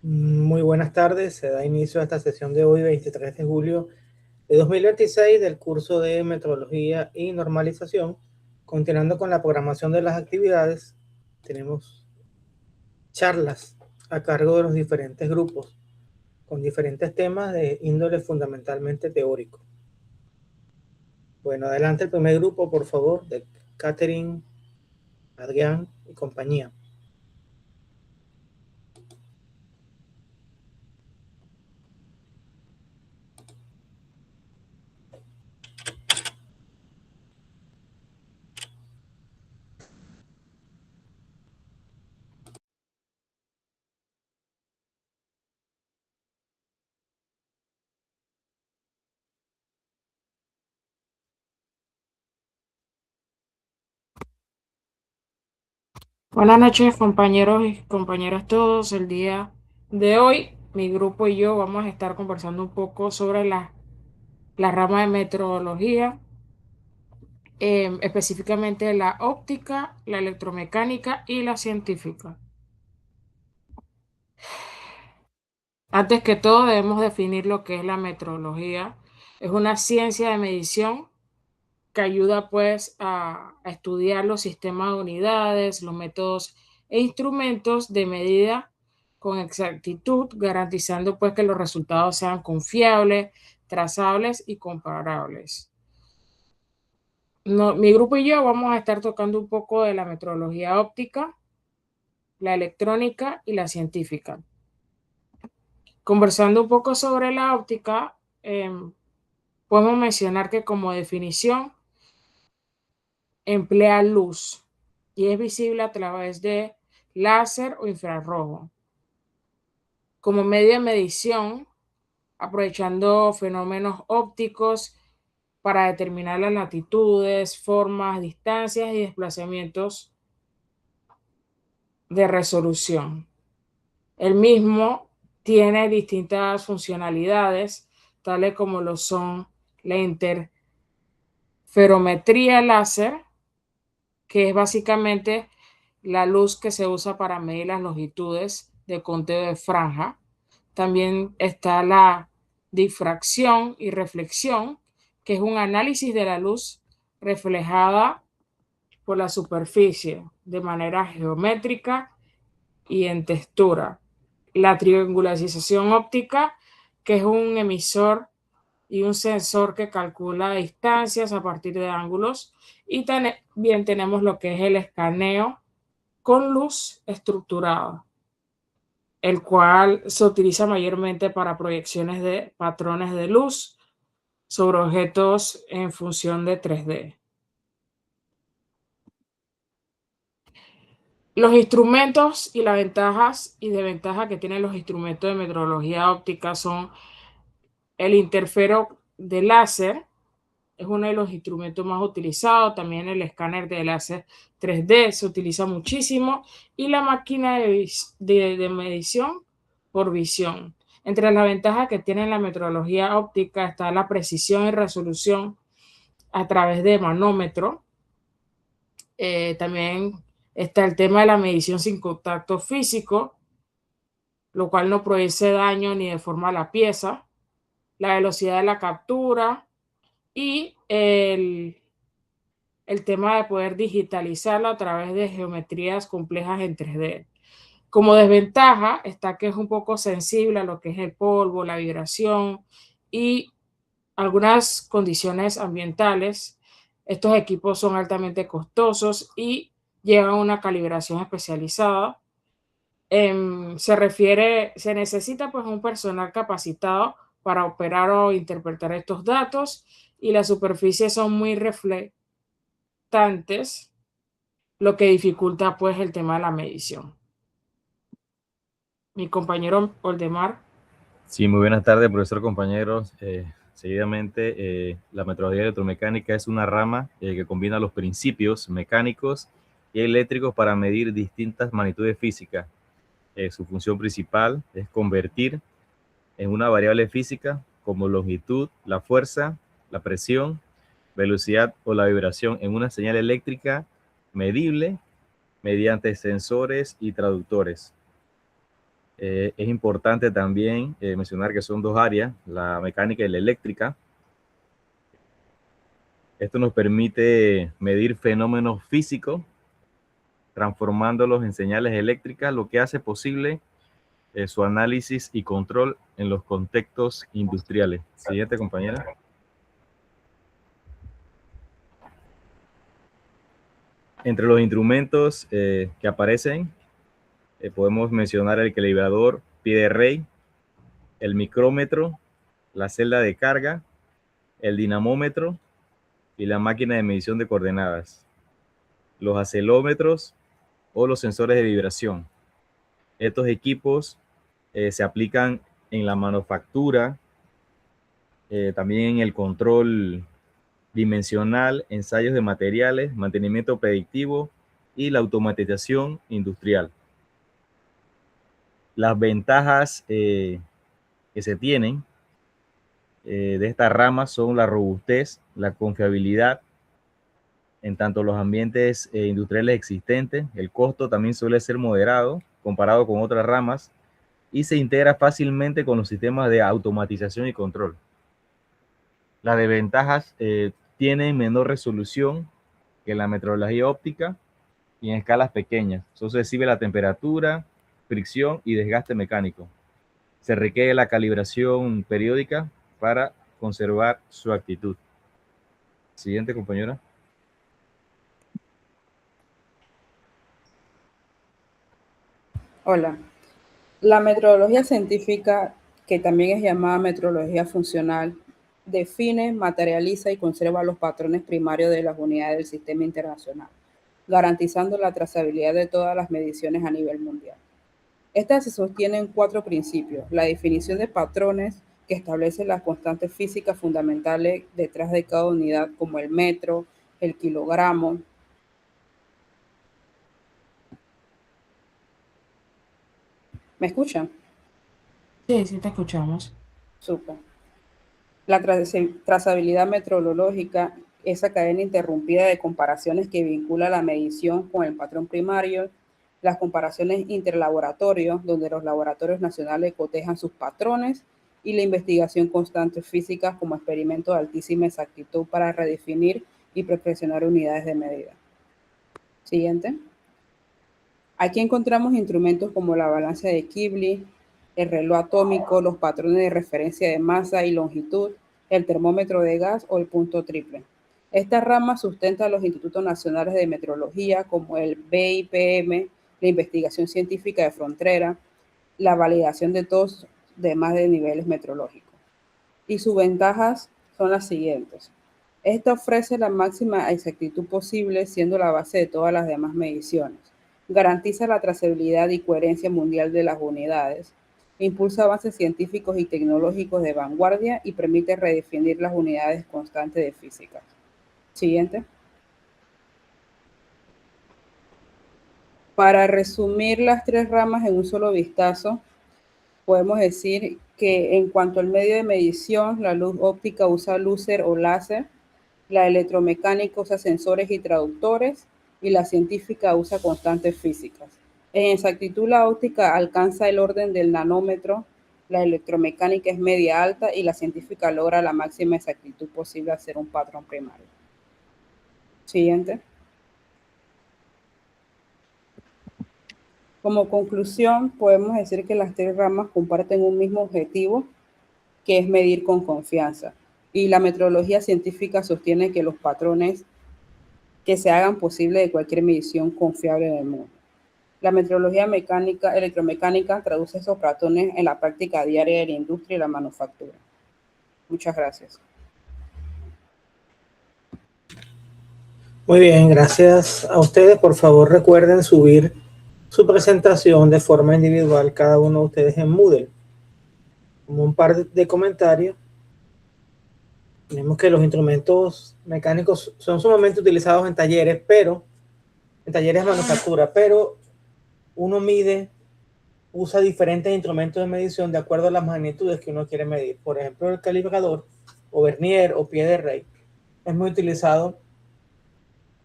Muy buenas tardes, se da inicio a esta sesión de hoy, 23 de julio de 2026, del curso de Metrología y Normalización. Continuando con la programación de las actividades, tenemos charlas a cargo de los diferentes grupos con diferentes temas de índole fundamentalmente teórico. Bueno, adelante el primer grupo, por favor, de Catherine, Adrián y compañía. Buenas noches, compañeros y compañeras todos. El día de hoy, mi grupo y yo vamos a estar conversando un poco sobre la rama de metrología, específicamente la óptica, la electromecánica y la científica. Antes que todo, debemos definir lo que es la metrología. Es una ciencia de medición que ayuda pues a estudiar los sistemas de unidades, los métodos e instrumentos de medida con exactitud, garantizando pues que los resultados sean confiables, trazables y comparables. Mi grupo y yo vamos a estar tocando un poco de la metrología óptica, la electrónica y la científica. Conversando un poco sobre la óptica, podemos mencionar que como definición emplea luz y es visible a través de láser o infrarrojo. Como medio de medición, aprovechando fenómenos ópticos para determinar las latitudes, formas, distancias y desplazamientos de resolución. El mismo tiene distintas funcionalidades, tales como lo son la interferometría láser, que es básicamente la luz que se usa para medir las longitudes de conteo de franja. También está la difracción y reflexión, que es un análisis de la luz reflejada por la superficie de manera geométrica y en textura. La triangularización óptica, que es un emisor y un sensor que calcula distancias a partir de ángulos. Y también tenemos lo que es el escaneo con luz estructurada, el cual se utiliza mayormente para proyecciones de patrones de luz sobre objetos en función de 3D. Los instrumentos y las ventajas y desventajas que tienen los instrumentos de metrología óptica son el interfero de láser, es uno de los instrumentos más utilizados. También el escáner de láser 3D se utiliza muchísimo, y la máquina de medición por visión. Entre las ventajas que tiene la metrología óptica está la precisión y resolución a través de manómetro. También está el tema de la medición sin contacto físico, lo cual no produce daño ni deforma la pieza. La velocidad de la captura y el tema de poder digitalizarlo a través de geometrías complejas en 3D. Como desventaja está que es un poco sensible a lo que es el polvo, la vibración y algunas condiciones ambientales. Estos equipos son altamente costosos y llevan una calibración especializada. Se necesita pues un personal capacitado para operar o interpretar estos datos, y las superficies son muy reflectantes, lo que dificulta pues el tema de la medición. Mi compañero Oldemar. Sí, muy buenas tardes, profesor, compañeros. Seguidamente, la metrología electromecánica es una rama que combina los principios mecánicos y eléctricos para medir distintas magnitudes físicas. Su función principal es convertir en una variable física como longitud, la fuerza, la presión, velocidad o la vibración en una señal eléctrica medible mediante sensores y traductores. Es importante también mencionar que son dos áreas, la mecánica y la eléctrica. Esto nos permite medir fenómenos físicos, transformándolos en señales eléctricas, lo que hace posible su análisis y control en los contextos industriales. Siguiente, compañera. Entre los instrumentos que aparecen, podemos mencionar el calibrador pie de rey, el micrómetro, la celda de carga, el dinamómetro y la máquina de medición de coordenadas, los acelerómetros o los sensores de vibración. Estos equipos se aplican en la manufactura, también en el control dimensional, ensayos de materiales, mantenimiento predictivo y la automatización industrial. Las ventajas que se tienen de esta rama son la robustez, la confiabilidad en tanto los ambientes industriales existentes. El costo también suele ser moderado comparado con otras ramas y se integra fácilmente con los sistemas de automatización y control. Las desventajas tienen menor resolución que la metrología óptica y en escalas pequeñas. Eso se exhibe la temperatura, fricción y desgaste mecánico. Se requiere la calibración periódica para conservar su actitud. Siguiente, compañera. Hola. La metrología científica, que también es llamada metrología funcional, define, materializa y conserva los patrones primarios de las unidades del sistema internacional, garantizando la trazabilidad de todas las mediciones a nivel mundial. Estas se sostienen en 4 principios: la definición de patrones, que establece las constantes físicas fundamentales detrás de cada unidad, como el metro, el kilogramo. ¿Me escuchan? Sí, sí te escuchamos. Súper. La trazabilidad metrológica, esa cadena interrumpida de comparaciones que vincula la medición con el patrón primario. Las comparaciones interlaboratorios, donde los laboratorios nacionales cotejan sus patrones, y la investigación constante física como experimento de altísima exactitud para redefinir y perfeccionar unidades de medida. Siguiente. Aquí encontramos instrumentos como la balanza de Kibble, el reloj atómico, los patrones de referencia de masa y longitud, el termómetro de gas o el punto triple. Esta rama sustenta a los institutos nacionales de metrología como el BIPM, la investigación científica de frontera, la validación de todos demás de niveles metrológicos. Y sus ventajas son las siguientes. Esta ofrece la máxima exactitud posible, siendo la base de todas las demás mediciones. Garantiza la trazabilidad y coherencia mundial de las unidades. Impulsa avances científicos y tecnológicos de vanguardia y permite redefinir las unidades constantes de física. Siguiente. Para resumir las 3 ramas en un solo vistazo, podemos decir que en cuanto al medio de medición, la luz óptica usa lúcer o láser, la electromecánica usa sensores y traductores, y la científica usa constantes físicas. En exactitud, la óptica alcanza el orden del nanómetro, la electromecánica es media alta y la científica logra la máxima exactitud posible al ser un patrón primario. Siguiente. Como conclusión, podemos decir que las 3 ramas comparten un mismo objetivo, que es medir con confianza. Y la metrología científica sostiene que los patrones que se hagan posible de cualquier medición confiable en el mundo. La metrología electromecánica traduce esos patrones en la práctica diaria de la industria y la manufactura. Muchas gracias. Muy bien, gracias a ustedes. Por favor, recuerden subir su presentación de forma individual, cada uno de ustedes en Moodle. Como un par de comentarios, tenemos que los instrumentos mecánicos son sumamente utilizados en talleres, en talleres de manufactura, pero uno usa diferentes instrumentos de medición de acuerdo a las magnitudes que uno quiere medir. Por ejemplo, el calibrador o vernier o pie de rey es muy utilizado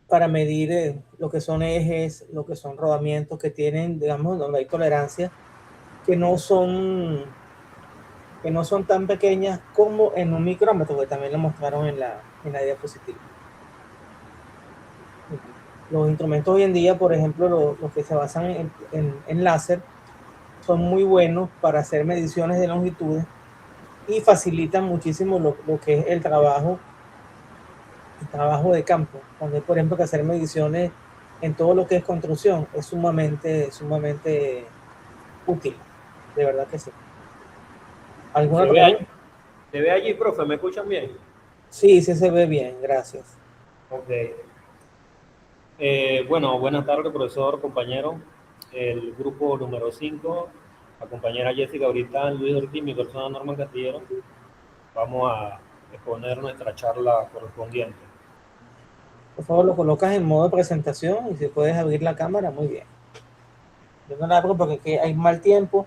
para medir lo que son ejes, lo que son rodamientos que tienen, digamos, donde hay tolerancia que no son tan pequeñas como en un micrómetro, que también lo mostraron en la diapositiva. Los instrumentos hoy en día, por ejemplo, los que se basan en láser, son muy buenos para hacer mediciones de longitudes y facilitan muchísimo lo que es el trabajo de campo, donde por ejemplo que hacer mediciones en todo lo que es construcción es sumamente útil, de verdad que sí. ¿Alguna otra pregunta? ¿Se ve allí, profe? ¿Me escuchan bien? Sí, sí se ve bien, gracias. Ok. Bueno, buenas tardes, profesor, compañero. El grupo número 5, la compañera Jessica Britán, Luis Ortiz, mi persona Norman Castillero. Vamos a exponer nuestra charla correspondiente. Por favor, lo colocas en modo de presentación y si puedes abrir la cámara, muy bien. Yo no la abro porque aquí hay mal tiempo.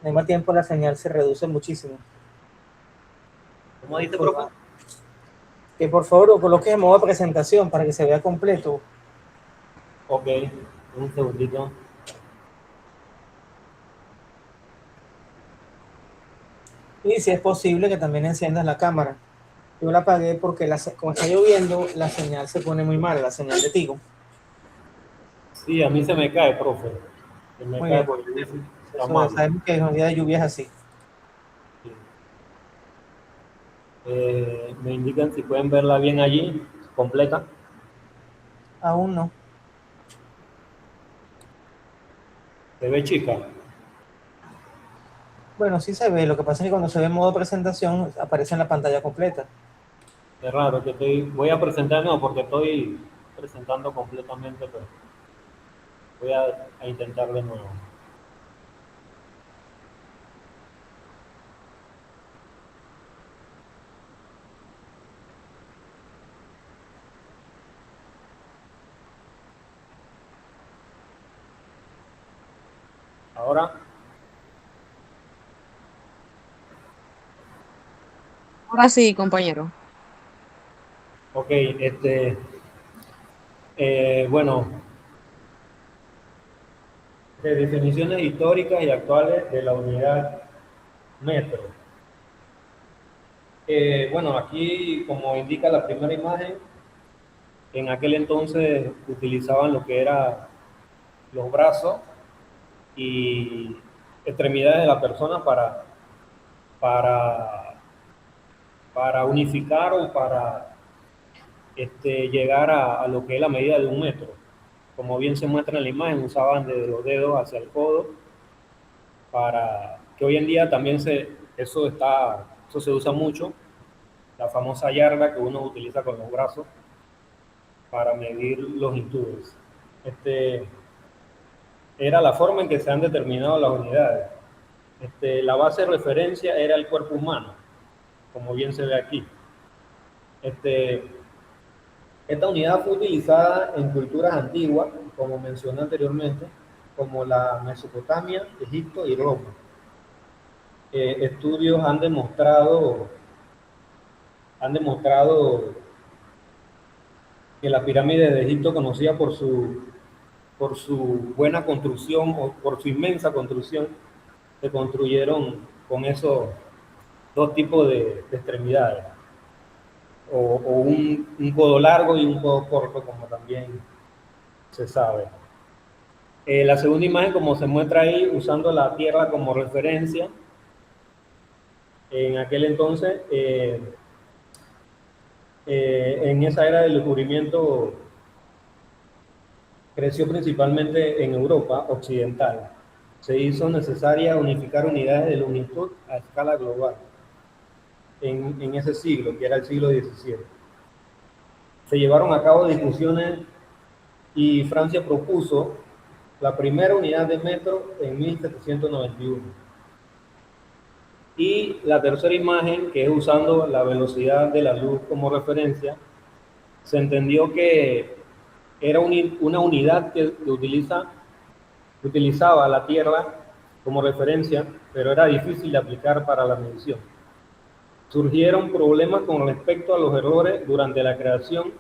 Hay mal tiempo, la señal se reduce muchísimo. ¿Cómo dice, profe? Que por favor lo coloques en modo de presentación para que se vea completo. Ok, un segundito. Y si es posible que también enciendas la cámara. Yo la apagué porque como está lloviendo, la señal se pone muy mal, la señal de Tigo. Sí, a mí se me cae, profe. Se me Muy cae bien. porque está Eso, malo. sabemos que en los días de lluvia es así. Sí. Me indican si pueden verla bien allí, completa. Aún no. ¿Se ve chica? Bueno, sí se ve. Lo que pasa es que cuando se ve en modo presentación aparece en la pantalla completa. Es raro que voy a presentar, no, porque estoy presentando completamente, pero voy a intentar de nuevo. Ahora, Ahora sí, compañero. ok, bueno, de definiciones históricas y actuales de la unidad metro. Bueno, aquí, como indica la primera imagen, en aquel entonces utilizaban lo que eran los brazos y extremidades de la persona para, para unificar o para llegar a lo que es la medida de 1 metro. Como bien se muestra en la imagen, usaban desde los dedos hacia el codo, para que hoy en día también eso se usa mucho, la famosa yarda que uno utiliza con los brazos para medir longitudes. Era la forma en que se han determinado las unidades. La base de referencia era el cuerpo humano, como bien se ve aquí. Esta unidad fue utilizada en culturas antiguas, como mencioné anteriormente, como la Mesopotamia, Egipto y Roma. Estudios han demostrado que la pirámide de Egipto, conocida por su buena construcción o por su inmensa construcción, se construyeron con esos dos tipos de extremidades, o un codo largo y un codo corto, como también se sabe. La segunda imagen, como se muestra ahí, usando la Tierra como referencia, en aquel entonces, en esa era del descubrimiento, creció principalmente en Europa occidental. Se hizo necesaria unificar unidades de longitud a escala global en ese siglo, que era el siglo XVII. Se llevaron a cabo discusiones y Francia propuso la primera unidad de metro en 1791. Y la tercera imagen, que es usando la velocidad de la luz como referencia, se entendió que era una unidad que utilizaba la Tierra como referencia, pero era difícil de aplicar para la medición. Surgieron problemas con respecto a los errores durante la creación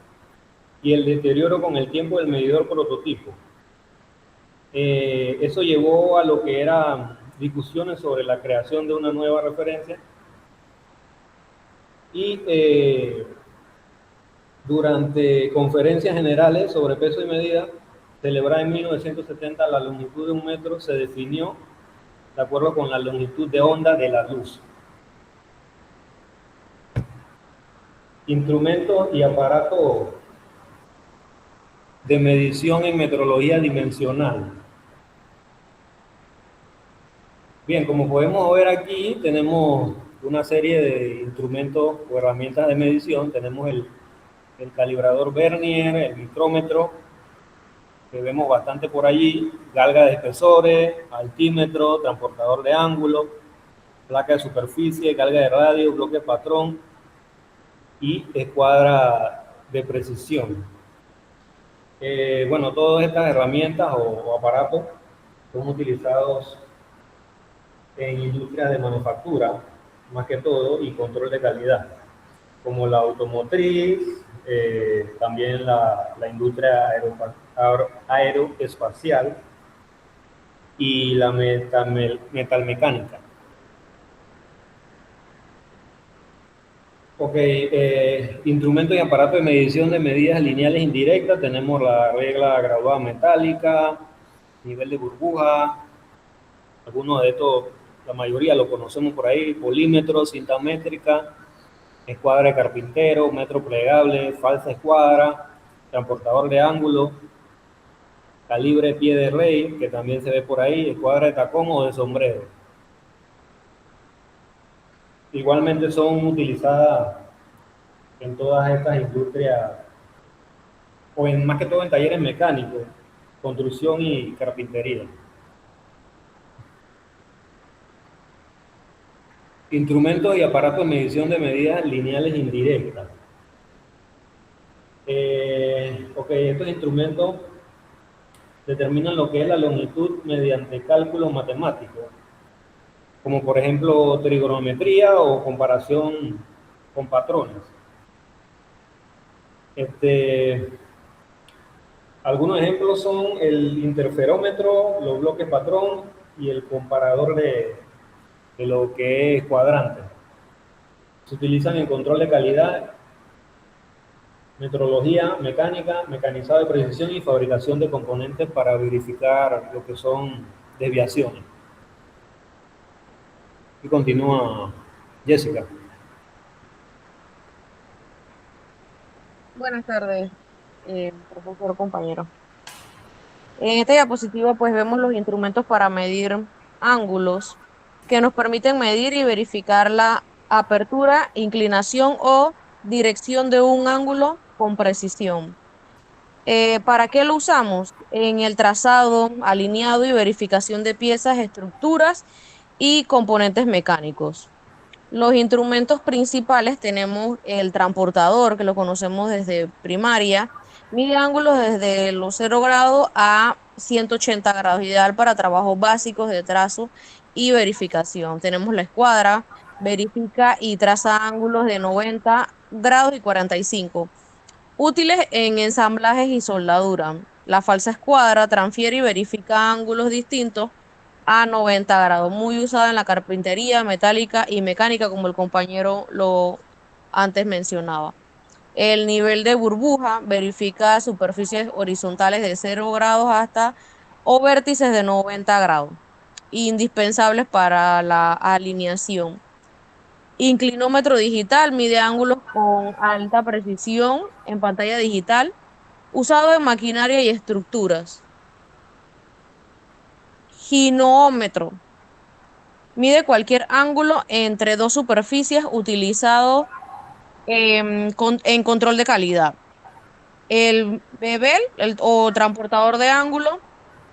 y el deterioro con el tiempo del medidor prototipo. Eso llevó a lo que era discusiones sobre la creación de una nueva referencia y durante conferencias generales sobre peso y medida, celebrada en 1970, la longitud de 1 metro se definió de acuerdo con la longitud de onda de la luz. Instrumentos y aparatos de medición en metrología dimensional. Bien, como podemos ver aquí, tenemos una serie de instrumentos o herramientas de medición. Tenemos el calibrador Vernier, el micrómetro, que vemos bastante por allí, galga de espesores, altímetro, transportador de ángulo, placa de superficie, galga de radio, bloque de patrón y escuadra de precisión. Bueno, todas estas herramientas o aparatos son utilizados en industrias de manufactura, más que todo, y control de calidad, como la automotriz, también la industria aeroespacial y la metalmecánica. Ok, instrumentos y aparatos de medición de medidas lineales indirectas. Tenemos la regla graduada metálica, nivel de burbuja. Algunos de estos, la mayoría lo conocemos por ahí: polímetro, cinta métrica, escuadra de carpintero, metro plegable, falsa escuadra, transportador de ángulo, calibre pie de rey, que también se ve por ahí, escuadra de tacón o de sombrero. Igualmente son utilizadas en todas estas industrias, o más que todo en talleres mecánicos, construcción y carpintería. Instrumentos y aparatos de medición de medidas lineales indirectas. Ok, estos instrumentos determinan lo que es la longitud mediante cálculos matemáticos, como por ejemplo trigonometría o comparación con patrones. Algunos ejemplos son el interferómetro, los bloques patrón y el comparador de lo que es cuadrante. Se utilizan en control de calidad, metrología mecánica, mecanizado de precisión y fabricación de componentes para verificar lo que son desviaciones. Y continúa Jessica. Buenas tardes, profesor, compañero. En esta diapositiva pues vemos los instrumentos para medir ángulos que nos permiten medir y verificar la apertura, inclinación o dirección de un ángulo con precisión. ¿Para qué lo usamos? En el trazado, alineado y verificación de piezas, estructuras y componentes mecánicos. Los instrumentos principales tenemos el transportador, que lo conocemos desde primaria, mide ángulos desde los 0 grados a 180 grados, ideal para trabajos básicos de trazo y verificación. Tenemos la escuadra, verifica y traza ángulos de 90 grados y 45, útiles en ensamblajes y soldadura. La falsa escuadra transfiere y verifica ángulos distintos a 90 grados, muy usada en la carpintería, metálica y mecánica, como el compañero lo antes mencionaba. El nivel de burbuja verifica superficies horizontales de 0 grados hasta o vértices de 90 grados, indispensables para la alineación. Inclinómetro digital mide ángulos con alta precisión en pantalla digital, usado en maquinaria y estructuras. Ginómetro mide cualquier ángulo entre dos superficies, utilizado en control de calidad. El bevel o transportador de ángulo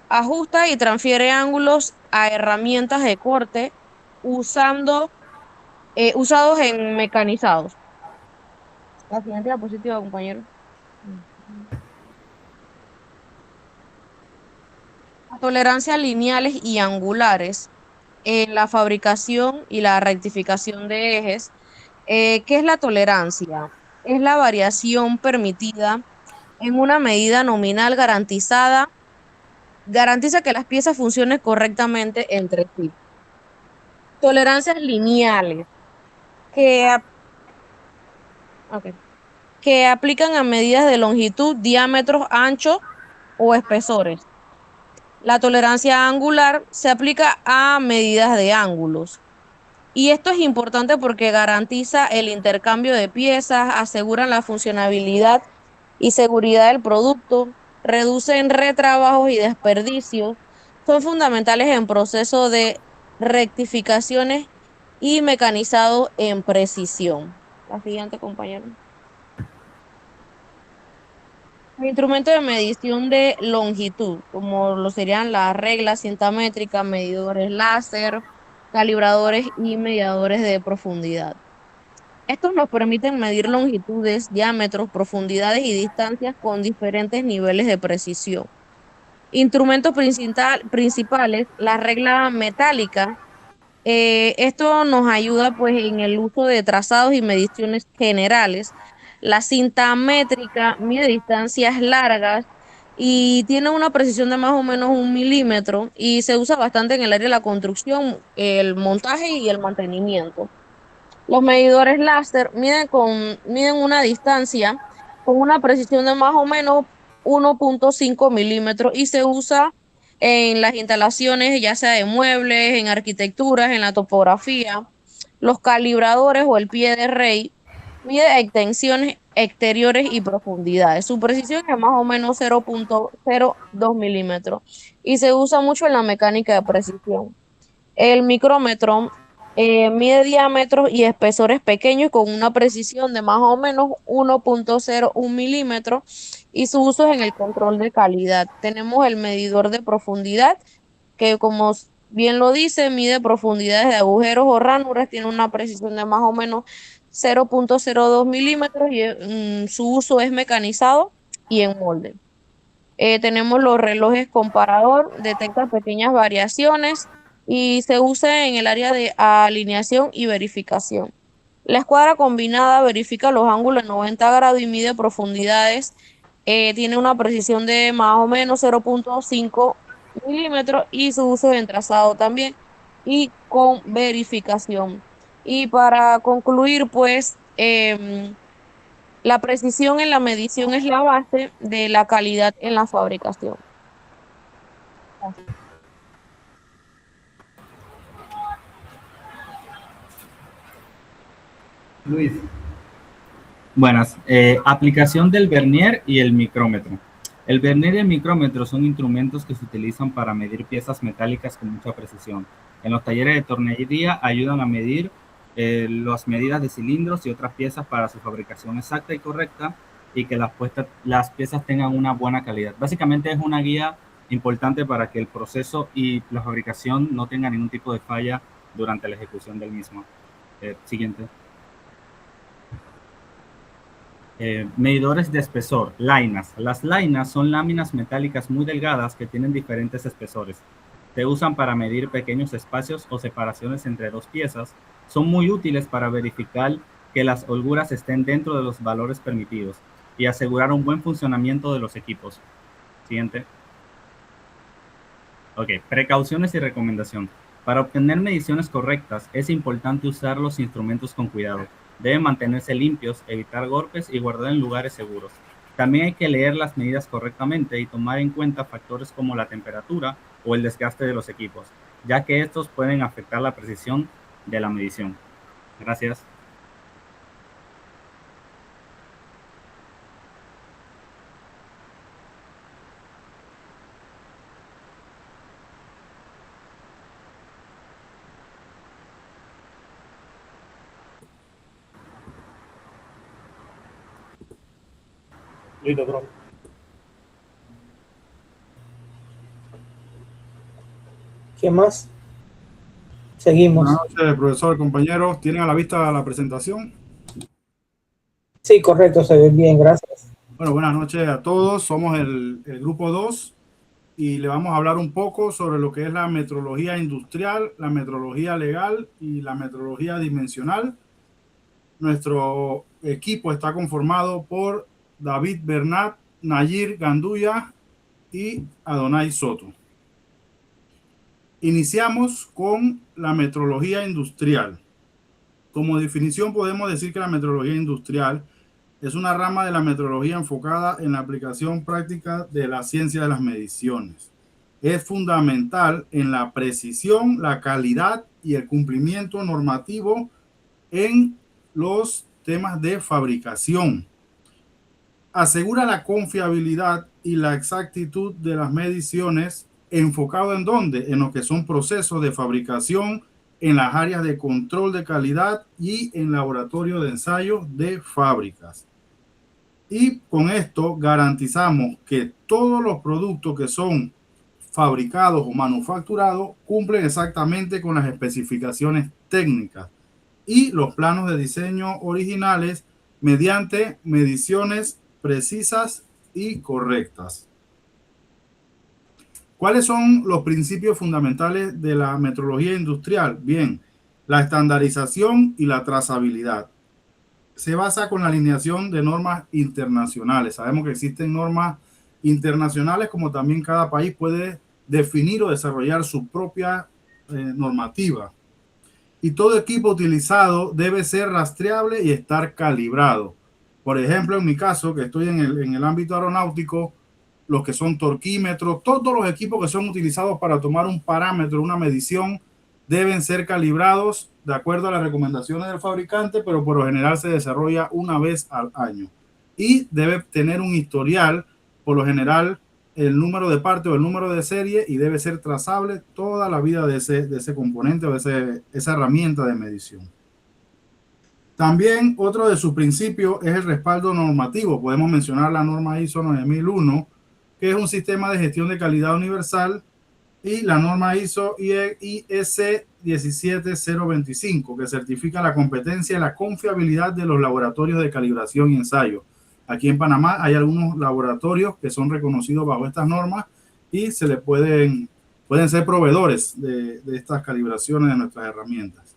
ajusta y transfiere ángulos a herramientas de corte usados en mecanizados. La siguiente diapositiva, compañero. Tolerancias lineales y angulares en la fabricación y la rectificación de ejes. ¿Qué es la tolerancia? Es la variación permitida en una medida nominal garantiza que las piezas funcionen correctamente entre sí. tolerancias lineales que, que aplican a medidas de longitud, diámetros, anchos o espesores. La tolerancia angular se aplica a medidas de ángulos. Y esto es importante porque garantiza el intercambio de piezas, aseguran la funcionabilidad y seguridad del producto, reducen retrabajos y desperdicios, son fundamentales en proceso de rectificaciones y mecanizado en precisión. La siguiente, compañero. El instrumento de medición de longitud, como lo serían las reglas, cinta métrica, medidores láser, calibradores y mediadores de profundidad. Estos nos permiten medir longitudes, diámetros, profundidades y distancias con diferentes niveles de precisión. Instrumentos principales, la regla metálica. Esto nos ayuda pues en el uso de trazados y mediciones generales. La cinta métrica mide distancias largas y tiene una precisión de más o menos 1 milímetro y se usa bastante en el área de la construcción, el montaje y el mantenimiento. Los medidores láser miden una distancia con una precisión de más o menos 1,5 milímetros y se usa en las instalaciones, ya sea de muebles, en arquitecturas, en la topografía. Los calibradores o el pie de rey mide extensiones exteriores y profundidades. Su precisión es más o menos 0,02 milímetros y se usa mucho en la mecánica de precisión. El micrómetro mide diámetros y espesores pequeños con una precisión de más o menos 1,01 milímetros y su uso es en el control de calidad. Tenemos el medidor de profundidad que, como bien lo dice, mide profundidades de agujeros o ranuras, tiene una precisión de más o menos 0,02 milímetros y su uso es mecanizado y en molde. Tenemos los relojes comparador, detecta pequeñas variaciones y se usa en el área de alineación y verificación. La escuadra combinada verifica los ángulos en 90 grados y mide profundidades. Tiene una precisión de más o menos 0,5 milímetros y su uso en trazado también y con verificación. Y para concluir, pues, la precisión en la medición es la base de la calidad en la fabricación. Luis. Buenas. Aplicación del vernier y el micrómetro. El vernier y el micrómetro son instrumentos que se utilizan para medir piezas metálicas con mucha precisión. En los talleres de tornillería ayudan a medir las medidas de cilindros y otras piezas para su fabricación exacta y correcta y que las piezas tengan una buena calidad. Básicamente es una guía importante para que el proceso y la fabricación no tenga ningún tipo de falla durante la ejecución del mismo. Siguiente. Medidores de espesor, lainas. Las lainas son láminas metálicas muy delgadas que tienen diferentes espesores. Se usan para medir pequeños espacios o separaciones entre dos piezas. Son muy útiles para verificar que las holguras estén dentro de los valores permitidos y asegurar un buen funcionamiento de los equipos. Siguiente. Ok, precauciones y recomendación. Para obtener mediciones correctas es importante usar los instrumentos con cuidado. Deben mantenerse limpios, evitar golpes y guardar en lugares seguros. También hay que leer las medidas correctamente y tomar en cuenta factores como la temperatura o el desgaste de los equipos, ya que estos pueden afectar la precisión de la medición. Gracias. Listo, bro. ¿Qué más? Seguimos. Buenas noches, profesor, compañeros. ¿Tienen a la vista la presentación? Sí, correcto, se ve bien, gracias. Bueno, buenas noches a todos. Somos el grupo 2 y le vamos a hablar un poco sobre lo que es la metrología industrial, la metrología legal y la metrología dimensional. Nuestro equipo está conformado por David Bernat, Nayir Ganduya y Adonai Soto. Iniciamos con la metrología industrial. Como definición podemos decir que la metrología industrial es una rama de la metrología enfocada en la aplicación práctica de la ciencia de las mediciones. Es fundamental en la precisión, la calidad y el cumplimiento normativo en los temas de fabricación. Asegura la confiabilidad y la exactitud de las mediciones, enfocado en dónde, en lo que son procesos de fabricación, en las áreas de control de calidad y en laboratorio de ensayo de fábricas. Y con esto garantizamos que todos los productos que son fabricados o manufacturados cumplen exactamente con las especificaciones técnicas y los planos de diseño originales mediante mediciones precisas y correctas. ¿Cuáles son los principios fundamentales de la metrología industrial? Bien, la estandarización y la trazabilidad. Se basa con la alineación de normas internacionales. Sabemos que existen normas internacionales, como también cada país puede definir o desarrollar su propia normativa. Y todo equipo utilizado debe ser rastreable y estar calibrado. Por ejemplo, en mi caso, que estoy en el ámbito aeronáutico, los que son torquímetros, todos los equipos que son utilizados para tomar un parámetro, una medición, deben ser calibrados de acuerdo a las recomendaciones del fabricante, pero por lo general se desarrolla una vez al año. Y debe tener un historial, por lo general, el número de parte o el número de serie, y debe ser trazable toda la vida de ese componente o de esa herramienta de medición. También otro de sus principios es el respaldo normativo. Podemos mencionar la norma ISO 9001, que es un sistema de gestión de calidad universal, y la norma ISO IS 17025, que certifica la competencia y la confiabilidad de los laboratorios de calibración y ensayo. Aquí en Panamá hay algunos laboratorios que son reconocidos bajo estas normas y se le pueden ser proveedores de estas calibraciones de nuestras herramientas.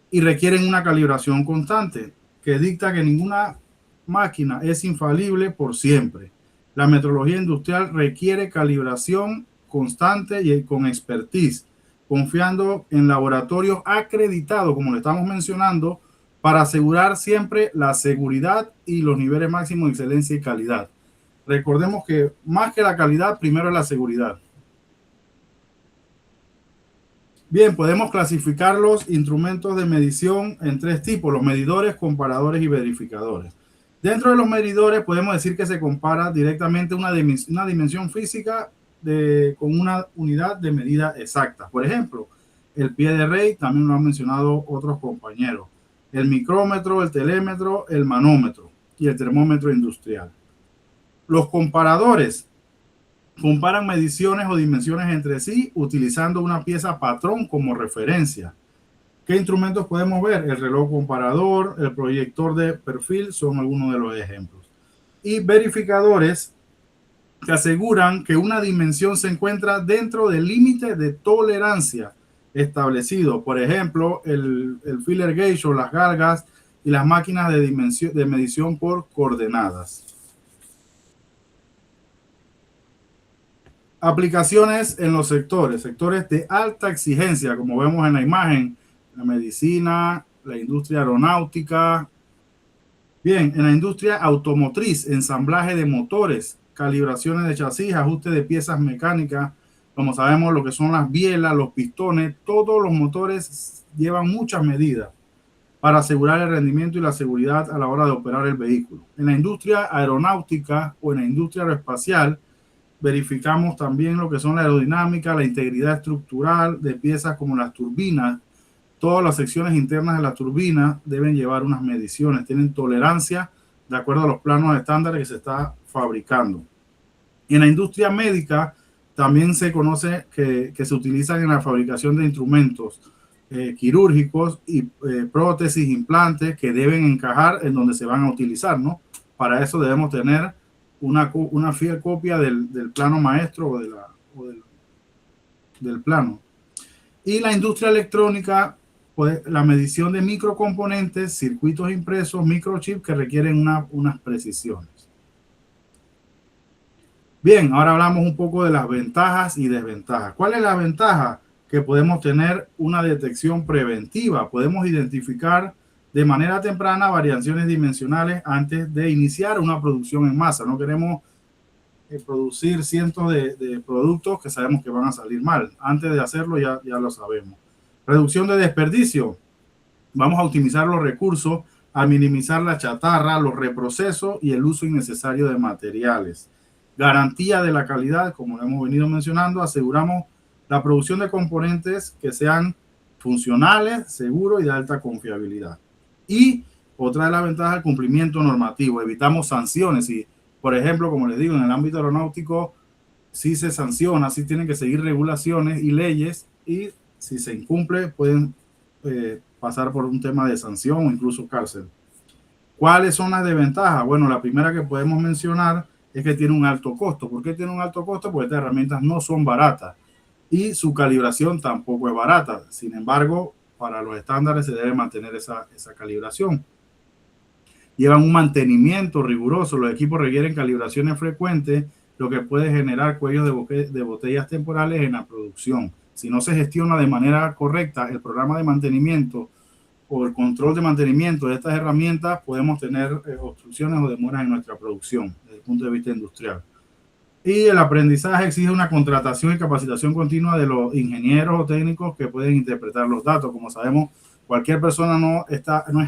Y requieren una calibración constante que dicta que ninguna máquina es infalible por siempre. La metrología industrial requiere calibración constante y con expertise, confiando en laboratorios acreditados, como le estamos mencionando, para asegurar siempre la seguridad y los niveles máximos de excelencia y calidad. Recordemos que más que la calidad, primero es la seguridad. Bien, podemos clasificar los instrumentos de medición en tres tipos: los medidores, comparadores y verificadores. Dentro de los medidores podemos decir que se compara directamente una dimensión física con una unidad de medida exacta. Por ejemplo, el pie de rey, también lo han mencionado otros compañeros. El micrómetro, el telémetro, el manómetro y el termómetro industrial. Los comparadores comparan mediciones o dimensiones entre sí utilizando una pieza patrón como referencia. ¿Qué instrumentos podemos ver? El reloj comparador, el proyector de perfil son algunos de los ejemplos. Y verificadores que aseguran que una dimensión se encuentra dentro del límite de tolerancia establecido. Por ejemplo, el filler gauge o las galgas y las máquinas de medición por coordenadas. Aplicaciones en los sectores de alta exigencia, como vemos en la imagen: la medicina, la industria aeronáutica. Bien, en la industria automotriz, ensamblaje de motores, calibraciones de chasis, ajuste de piezas mecánicas. Como sabemos, lo que son las bielas, los pistones, todos los motores llevan muchas medidas para asegurar el rendimiento y la seguridad a la hora de operar el vehículo. En la industria aeronáutica o en la industria aeroespacial, verificamos también lo que son la aerodinámica, la integridad estructural de piezas como las turbinas. Todas las secciones internas de la turbina deben llevar unas mediciones, tienen tolerancia de acuerdo a los planos estándares que se está fabricando. Y en la industria médica también se conoce que se utilizan en la fabricación de instrumentos quirúrgicos y prótesis, implantes que deben encajar en donde se van a utilizar, ¿no? Para eso debemos tener una fiel copia del plano maestro o del plano. Y la industria electrónica, pues, la medición de microcomponentes, circuitos impresos, microchips que requieren unas precisiones. Bien, ahora hablamos un poco de las ventajas y desventajas. ¿Cuál es la ventaja? que podemos tener una detección preventiva. Podemos identificar de manera temprana variaciones dimensionales antes de iniciar una producción en masa. No queremos producir cientos de productos que sabemos que van a salir mal. Antes de hacerlo ya lo sabemos. Reducción de desperdicio. Vamos a optimizar los recursos, a minimizar la chatarra, los reprocesos y el uso innecesario de materiales. Garantía de la calidad, como lo hemos venido mencionando, aseguramos la producción de componentes que sean funcionales, seguros y de alta confiabilidad. Y otra de las ventajas, el cumplimiento normativo. Evitamos sanciones. Y, por ejemplo, como les digo, en el ámbito aeronáutico, sí se sanciona, sí tienen que seguir regulaciones y leyes, y si se incumple pueden pasar por un tema de sanción o incluso cárcel. ¿Cuáles son las desventajas? Bueno, la primera que podemos mencionar es que tiene un alto costo. ¿Por qué tiene un alto costo? Porque estas herramientas no son baratas y su calibración tampoco es barata. Sin embargo, para los estándares se debe mantener esa calibración. Llevan un mantenimiento riguroso. Los equipos requieren calibraciones frecuentes, lo que puede generar cuellos de botellas temporales en la producción. Si no se gestiona de manera correcta el programa de mantenimiento o el control de mantenimiento de estas herramientas, podemos tener obstrucciones o demoras en nuestra producción desde el punto de vista industrial. Y el aprendizaje exige una contratación y capacitación continua de los ingenieros o técnicos que pueden interpretar los datos. Como sabemos, cualquier persona no es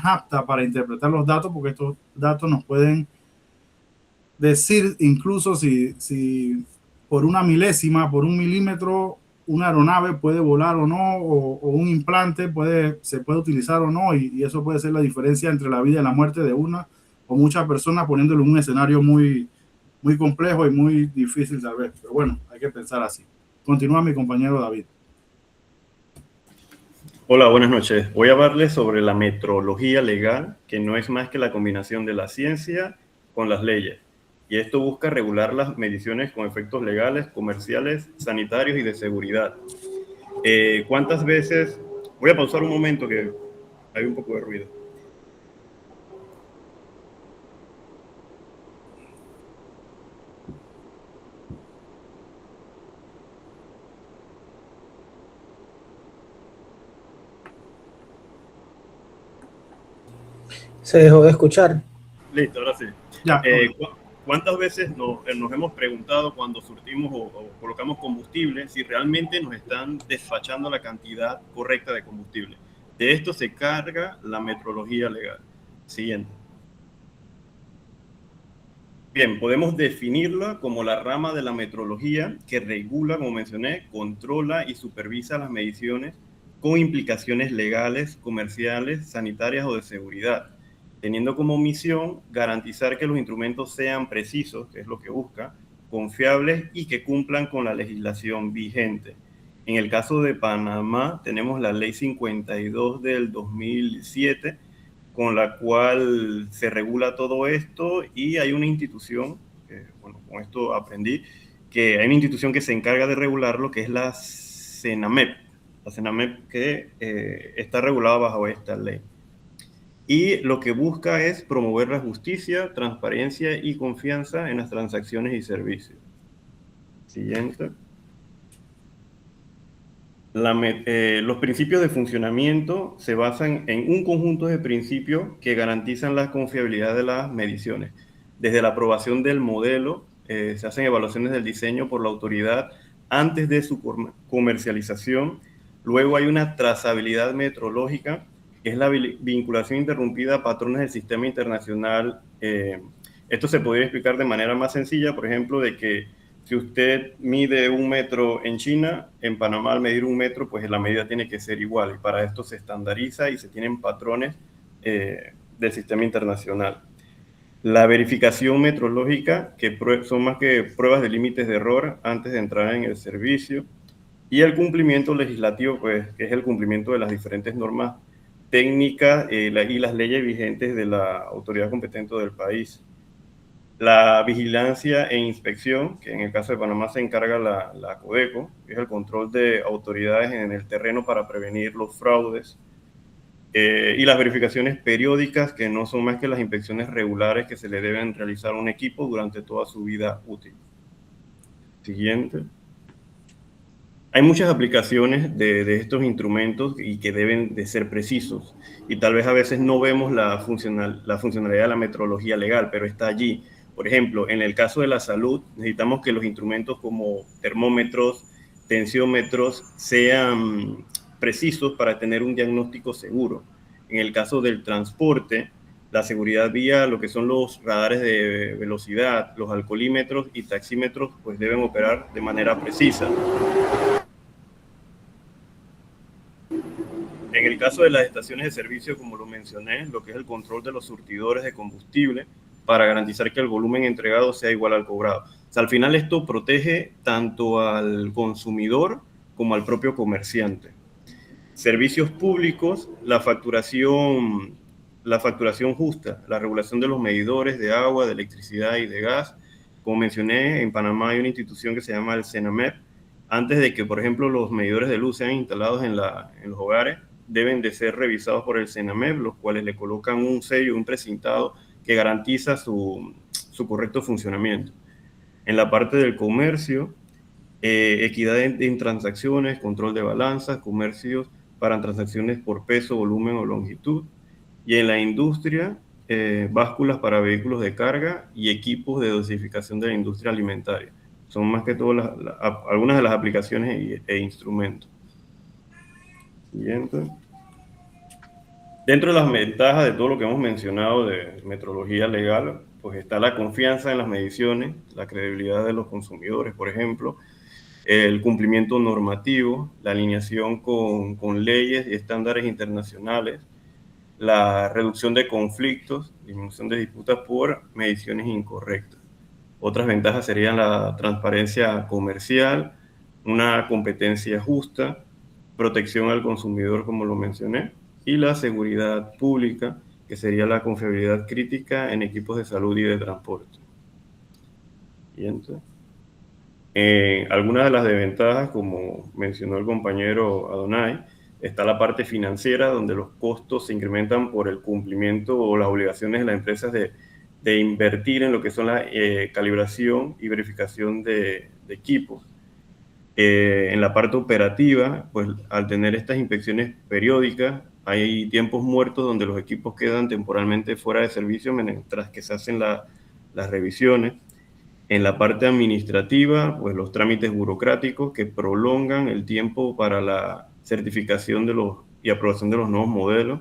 apta para interpretar los datos, porque estos datos nos pueden decir incluso si por una milésima, por un milímetro, una aeronave puede volar o no, o un implante se puede utilizar o no, y eso puede ser la diferencia entre la vida y la muerte de una o muchas personas, poniéndolo en un escenario muy, muy complejo y muy difícil tal vez. Pero bueno, hay que pensar así. Continúa mi compañero David. Hola, buenas noches. Voy a hablarles sobre la metrología legal, que no es más que la combinación de la ciencia con las leyes. Y esto busca regular las mediciones con efectos legales, comerciales, sanitarios y de seguridad. ¿Cuántas veces? Voy a pausar un momento que hay un poco de ruido. Se dejó de escuchar. Listo, ahora sí. Ya. ¿Cuántas veces nos hemos preguntado cuando surtimos o colocamos combustible si realmente nos están despachando la cantidad correcta de combustible? De esto se carga la metrología legal. Siguiente. Bien, podemos definirla como la rama de la metrología que regula, como mencioné, controla y supervisa las mediciones con implicaciones legales, comerciales, sanitarias o de seguridad, teniendo como misión garantizar que los instrumentos sean precisos, que es lo que busca, confiables y que cumplan con la legislación vigente. En el caso de Panamá tenemos la Ley 52 del 2007, con la cual se regula todo esto, y hay una institución, bueno, con esto aprendí, que hay una institución que se encarga de regularlo, que es la CENAMEP, que está regulada bajo esta ley. Y lo que busca es promover la justicia, transparencia y confianza en las transacciones y servicios. Siguiente. Los principios de funcionamiento se basan en un conjunto de principios que garantizan la confiabilidad de las mediciones. Desde la aprobación del modelo, se hacen evaluaciones del diseño por la autoridad antes de su comercialización. Luego hay una trazabilidad metrológica, que es la vinculación interrumpida a patrones del sistema internacional. Esto se podría explicar de manera más sencilla, por ejemplo, de que si usted mide 1 metro en China, en Panamá al medir 1 metro, pues la medida tiene que ser igual. Y para esto se estandariza y se tienen patrones del sistema internacional. La verificación metrológica, que son más que pruebas de límites de error antes de entrar en el servicio. Y el cumplimiento legislativo, pues, que es el cumplimiento de las diferentes normas técnicas y las leyes vigentes de la autoridad competente del país. La vigilancia e inspección, que en el caso de Panamá se encarga la Codeco, que es el control de autoridades en el terreno para prevenir los fraudes. Y las verificaciones periódicas, que no son más que las inspecciones regulares que se le deben realizar a un equipo durante toda su vida útil. Siguiente. Hay muchas aplicaciones de estos instrumentos y que deben de ser precisos. Y tal vez a veces no vemos la funcionalidad de la metrología legal, pero está allí. Por ejemplo, en el caso de la salud, necesitamos que los instrumentos como termómetros, tensiómetros, sean precisos para tener un diagnóstico seguro. En el caso del transporte, la seguridad vía, lo que son los radares de velocidad, los alcoholímetros y taxímetros, pues deben operar de manera precisa. En el caso de las estaciones de servicio, como lo mencioné, lo que es el control de los surtidores de combustible para garantizar que el volumen entregado sea igual al cobrado. O sea, al final esto protege tanto al consumidor como al propio comerciante. Servicios públicos, la facturación justa, la regulación de los medidores de agua, de electricidad y de gas. Como mencioné, en Panamá hay una institución que se llama el CENAMEP. Antes de que, por ejemplo, los medidores de luz sean instalados en los hogares, deben de ser revisados por el CENAMEP, los cuales le colocan un sello, un precintado que garantiza su correcto funcionamiento. En la parte del comercio, equidad en transacciones, control de balanzas, comercios para transacciones por peso, volumen o longitud. Y en la industria, básculas para vehículos de carga y equipos de dosificación de la industria alimentaria. Son más que todo algunas de las aplicaciones e instrumentos. Siguiente. Dentro de las ventajas de todo lo que hemos mencionado de metrología legal, pues está la confianza en las mediciones, la credibilidad de los consumidores, por ejemplo, el cumplimiento normativo, la alineación con leyes y estándares internacionales, la reducción de conflictos, disminución de disputas por mediciones incorrectas. Otras ventajas serían la transparencia comercial, una competencia justa, protección al consumidor, como lo mencioné, y la seguridad pública, que sería la confiabilidad crítica en equipos de salud y de transporte. Siguiente. Algunas de las desventajas, como mencionó el compañero Adonai, está la parte financiera, donde los costos se incrementan por el cumplimiento o las obligaciones de las empresas de invertir en lo que son la calibración y verificación de equipos. En la parte operativa, pues al tener estas inspecciones periódicas, hay tiempos muertos donde los equipos quedan temporalmente fuera de servicio mientras que se hacen las revisiones. En la parte administrativa, pues los trámites burocráticos que prolongan el tiempo para la certificación y aprobación de los nuevos modelos.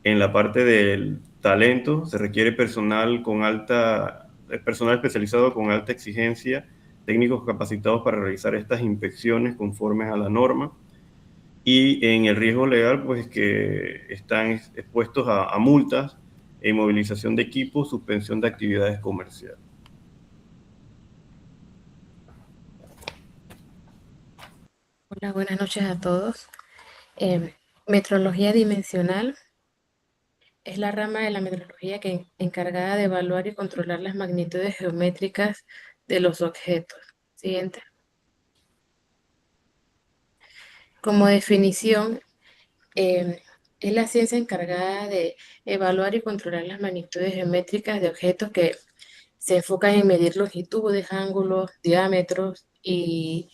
En la parte del talento, se requiere personal especializado con alta exigencia, técnicos capacitados para realizar estas inspecciones conformes a la norma. Y en el riesgo legal, pues que están expuestos a multas, inmovilización de equipos, suspensión de actividades comerciales. Hola, buenas noches a todos. Metrología dimensional es la rama de la metrología encargada de evaluar y controlar las magnitudes geométricas de los objetos. Siguiente. Como definición, es la ciencia encargada de evaluar y controlar las magnitudes geométricas de objetos que se enfocan en medir longitudes, ángulos, diámetros y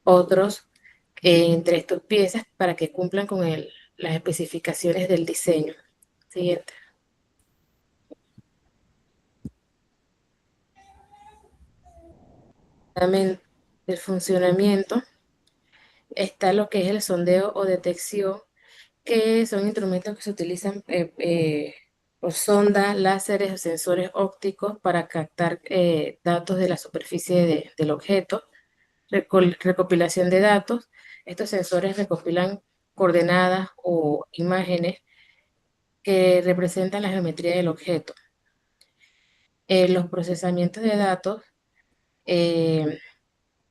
otros entre estas piezas para que cumplan con las especificaciones del diseño. Siguiente. También del funcionamiento está lo que es el sondeo o detección, que son instrumentos que se utilizan por sondas, láseres o sensores ópticos para captar datos de la superficie del objeto. Recopilación de datos. Estos sensores recopilan coordenadas o imágenes que representan la geometría del objeto. Los procesamientos de datos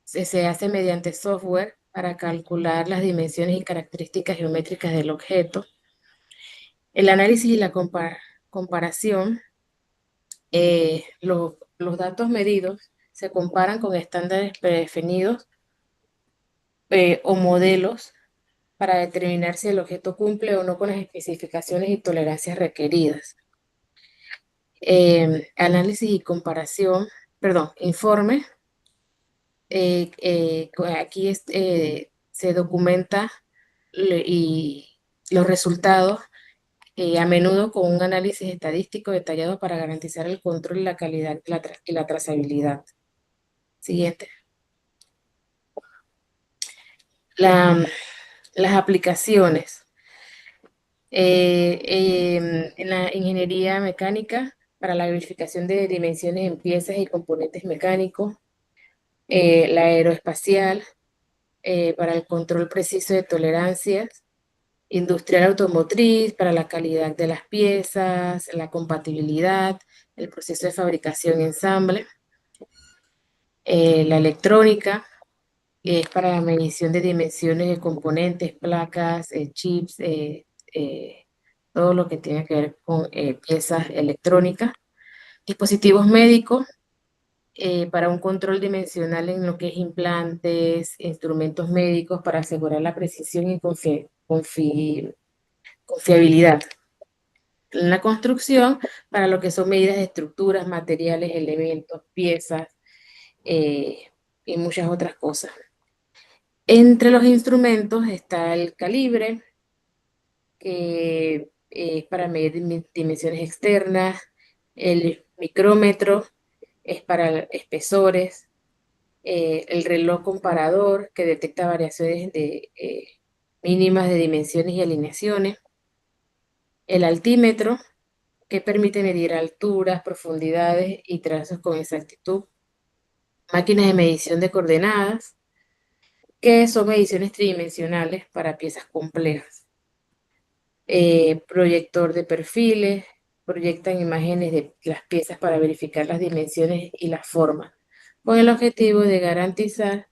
se hace mediante software para calcular las dimensiones y características geométricas del objeto. El análisis y la comparación, los datos medidos se comparan con estándares predefinidos o modelos para determinar si el objeto cumple o no con las especificaciones y tolerancias requeridas. Análisis y comparación, informe aquí se documenta y los resultados a menudo con un análisis estadístico detallado para garantizar el control y la calidad y la trazabilidad. Siguiente. Las aplicaciones. En la ingeniería mecánica, para la verificación de dimensiones en piezas y componentes mecánicos, la aeroespacial, para el control preciso de tolerancias, industrial automotriz, para la calidad de las piezas, la compatibilidad, el proceso de fabricación y ensamble, la electrónica, es para la medición de dimensiones de componentes, placas, chips, todo lo que tiene que ver con piezas electrónicas, dispositivos médicos, para un control dimensional en lo que es implantes, instrumentos médicos para asegurar la precisión y confiabilidad. En la construcción, para lo que son medidas de estructuras, materiales, elementos, piezas y muchas otras cosas. Entre los instrumentos está el calibre, que es para medir dimensiones externas, el micrómetro es para espesores, el reloj comparador que detecta variaciones mínimas de dimensiones y alineaciones, el altímetro que permite medir alturas, profundidades y trazos con exactitud, máquinas de medición de coordenadas, que son mediciones tridimensionales para piezas complejas. Proyector de perfiles, proyectan imágenes de las piezas para verificar las dimensiones y las formas, con el objetivo de garantizar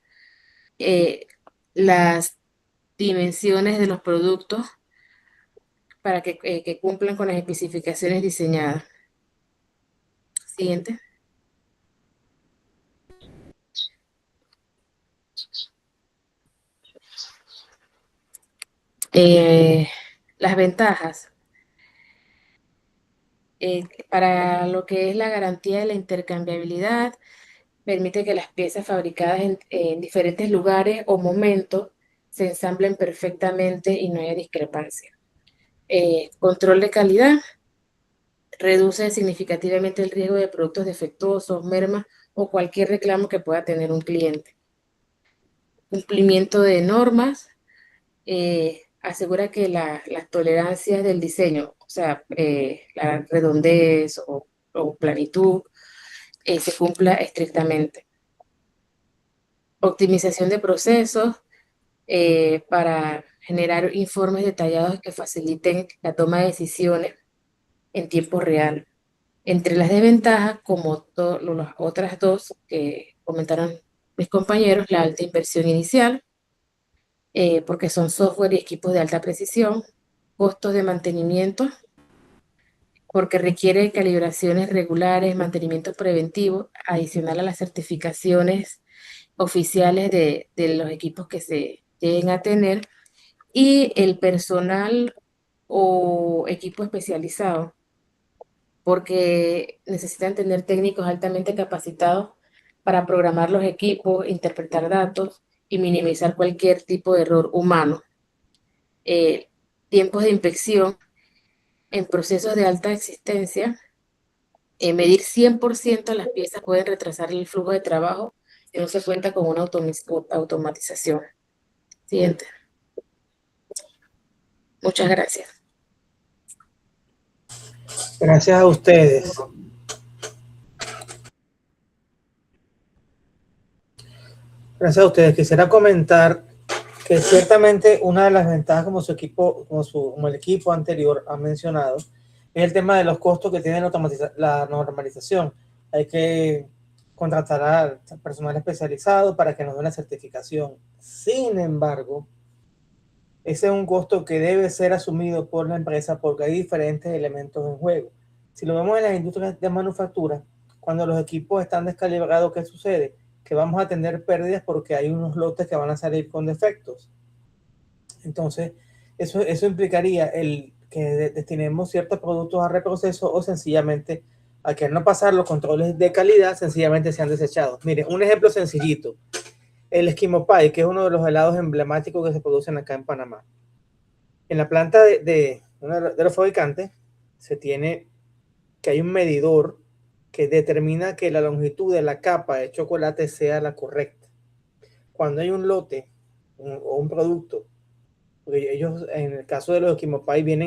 las dimensiones de los productos para que cumplan con las especificaciones diseñadas. Siguiente. Las ventajas. Para lo que es la garantía de la intercambiabilidad, permite que las piezas fabricadas en diferentes lugares o momentos se ensamblen perfectamente y no haya discrepancia. Control de calidad. Reduce significativamente el riesgo de productos defectuosos, mermas o cualquier reclamo que pueda tener un cliente. Cumplimiento de normas. Asegura que las tolerancias del diseño, o sea, la redondez o planitud, se cumpla estrictamente. Optimización de procesos para generar informes detallados que faciliten la toma de decisiones en tiempo real. Entre las desventajas, como las otras dos que comentaron mis compañeros, la alta inversión inicial, porque son software y equipos de alta precisión, costos de mantenimiento, porque requiere calibraciones regulares, mantenimiento preventivo, adicional a las certificaciones oficiales de los equipos que se lleguen a tener, y el personal o equipo especializado, porque necesitan tener técnicos altamente capacitados para programar los equipos, interpretar datos y minimizar cualquier tipo de error humano. Tiempos de inspección en procesos de alta existencia. Medir 100% las piezas pueden retrasar el flujo de trabajo si no se cuenta con una automatización. Siguiente. Muchas gracias. Gracias a ustedes. Gracias a ustedes. Quisiera comentar que ciertamente una de las ventajas como el equipo anterior ha mencionado, es el tema de los costos que tiene la normalización. Hay que contratar al personal especializado para que nos dé una certificación. Sin embargo, ese es un costo que debe ser asumido por la empresa porque hay diferentes elementos en juego. Si lo vemos en las industrias de manufactura, cuando los equipos están descalibrados, ¿qué sucede? Que vamos a tener pérdidas porque hay unos lotes que van a salir con defectos. Entonces, eso implicaría que destinemos ciertos productos a reproceso o sencillamente a que no pasar los controles de calidad, sencillamente sean desechados. Miren, un ejemplo sencillito. El Esquimo Pie, que es uno de los helados emblemáticos que se producen acá en Panamá. En la planta de los fabricantes se tiene que hay un medidor que determina que la longitud de la capa de chocolate sea la correcta. Cuando hay un lote o un producto, porque ellos en el caso de los Esquimo Pie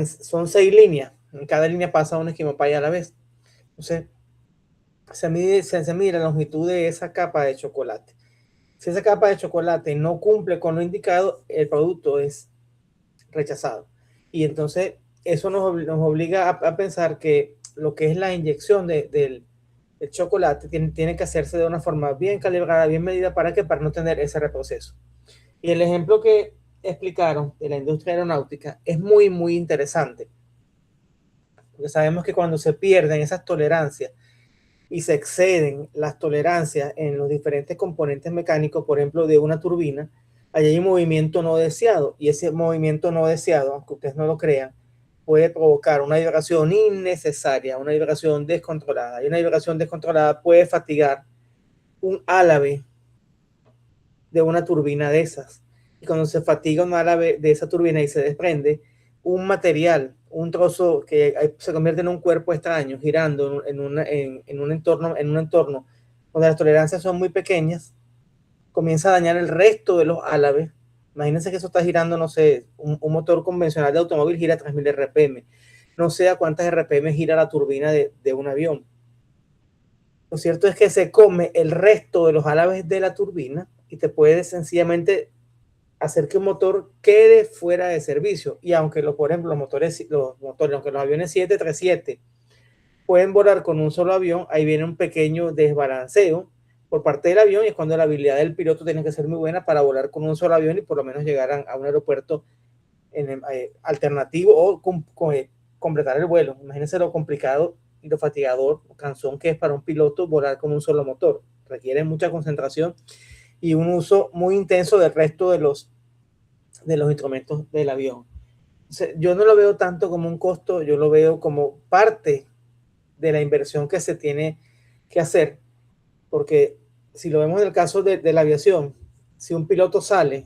son 6 líneas, en cada línea pasa un Esquimo Pie a la vez. Entonces se mide la longitud de esa capa de chocolate. Si esa capa de chocolate no cumple con lo indicado, el producto es rechazado. Y entonces eso nos obliga a pensar que lo que es la inyección del chocolate tiene que hacerse de una forma bien calibrada, bien medida, para no tener ese reproceso. Y el ejemplo que explicaron de la industria aeronáutica es muy, muy interesante. Porque sabemos que cuando se pierden esas tolerancias y se exceden las tolerancias en los diferentes componentes mecánicos, por ejemplo, de una turbina, hay un movimiento no deseado, y ese movimiento no deseado, aunque ustedes no lo crean, puede provocar una vibración innecesaria, una vibración descontrolada, y una vibración descontrolada puede fatigar un álabe de una turbina de esas. Y cuando se fatiga un álabe de esa turbina y se desprende un material, un trozo que se convierte en un cuerpo extraño, girando en un entorno donde las tolerancias son muy pequeñas, comienza a dañar el resto de los álabes. Imagínense que eso está girando, no sé, un motor convencional de automóvil gira a 3000 RPM. No sé a cuántas RPM gira la turbina de un avión. Lo cierto es que se come el resto de los álabes de la turbina y te puede sencillamente hacer que un motor quede fuera de servicio. Y aunque, por ejemplo, aunque los aviones 737 pueden volar con un solo avión, ahí viene un pequeño desbalanceo por parte del avión, y es cuando la habilidad del piloto tiene que ser muy buena para volar con un solo avión y por lo menos llegar a un aeropuerto alternativo o completar el vuelo. Imagínense lo complicado y lo fatigador, cansón que es para un piloto volar con un solo motor. Requiere mucha concentración y un uso muy intenso del resto de los instrumentos del avión. Entonces, yo no lo veo tanto como un costo, yo lo veo como parte de la inversión que se tiene que hacer, porque si lo vemos en el caso de la aviación, si un piloto sale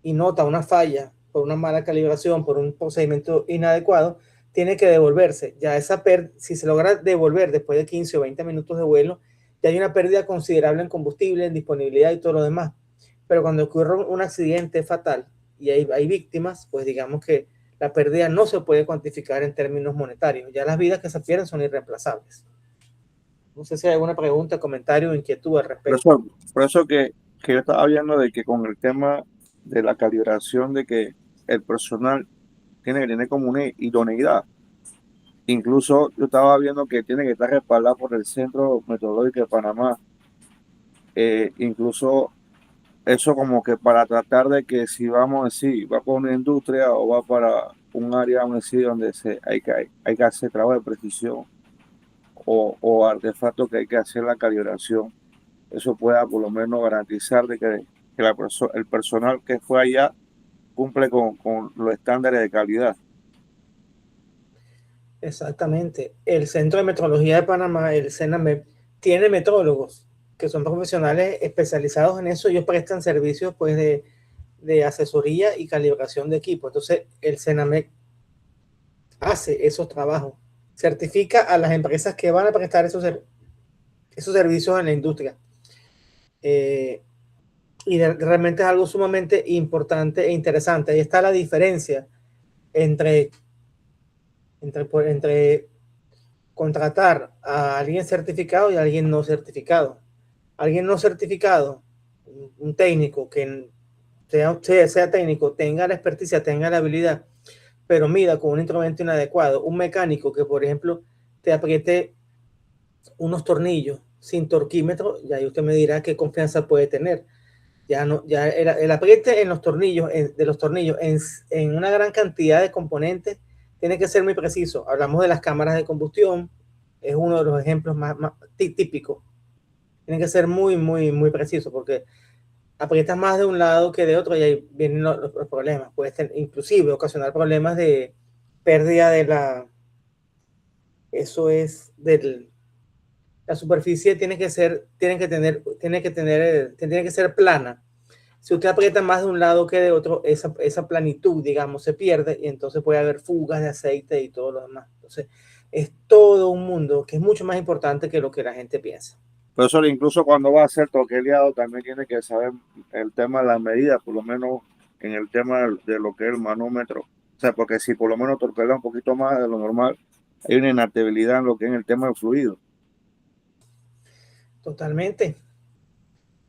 y nota una falla por una mala calibración, por un procedimiento inadecuado, tiene que devolverse. Ya si se logra devolver después de 15 o 20 minutos de vuelo, ya hay una pérdida considerable en combustible, en disponibilidad y todo lo demás. Pero cuando ocurre un accidente fatal y hay víctimas, pues digamos que la pérdida no se puede cuantificar en términos monetarios. Ya las vidas que se pierden son irreemplazables. No sé si hay alguna pregunta, comentario o inquietud al respecto. Por eso que yo estaba viendo de que con el tema de la calibración, de que el personal tiene que tener como una idoneidad. Incluso yo estaba viendo que tiene que estar respaldado por el Centro Metodológico de Panamá. Incluso eso como que para tratar de que si vamos a decir, va para una industria o va para un área, vamos a decir, donde hay que hacer trabajo de precisión o artefactos que hay que hacer la calibración, eso pueda por lo menos garantizar de que el personal que fue allá cumple con los estándares de calidad. Exactamente. El Centro de Metrología de Panamá, el CENAMEP, tiene metrólogos que son profesionales especializados en eso. Ellos prestan servicios pues de asesoría y calibración de equipo. Entonces el CENAMEP hace esos trabajos, certifica a las empresas que van a prestar esos servicios en la industria. Y realmente es algo sumamente importante e interesante. Ahí está la diferencia entre contratar a alguien certificado y a alguien no certificado. Alguien no certificado, un técnico que sea técnico, tenga la experticia, tenga la habilidad, pero mida con un instrumento inadecuado. Un mecánico que, por ejemplo, te apriete unos tornillos sin torquímetro, y ahí usted me dirá qué confianza puede tener. Ya el apriete en los tornillos, en una gran cantidad de componentes, tiene que ser muy preciso. Hablamos de las cámaras de combustión, es uno de los ejemplos más típicos. Tiene que ser muy, muy, muy preciso, porque aprietas más de un lado que de otro y ahí vienen los problemas. Puede inclusive ocasionar problemas de pérdida La superficie tiene que ser plana. Si usted aprieta más de un lado que de otro, esa planitud, digamos, se pierde y entonces puede haber fugas de aceite y todo lo demás. Entonces, es todo un mundo que es mucho más importante que lo que la gente piensa. Profesor, incluso cuando va a ser troqueleado también tiene que saber el tema de las medidas, por lo menos en el tema de lo que es el manómetro. O sea, porque si por lo menos torquelea un poquito más de lo normal, hay una inestabilidad en lo que es el tema del fluido. Totalmente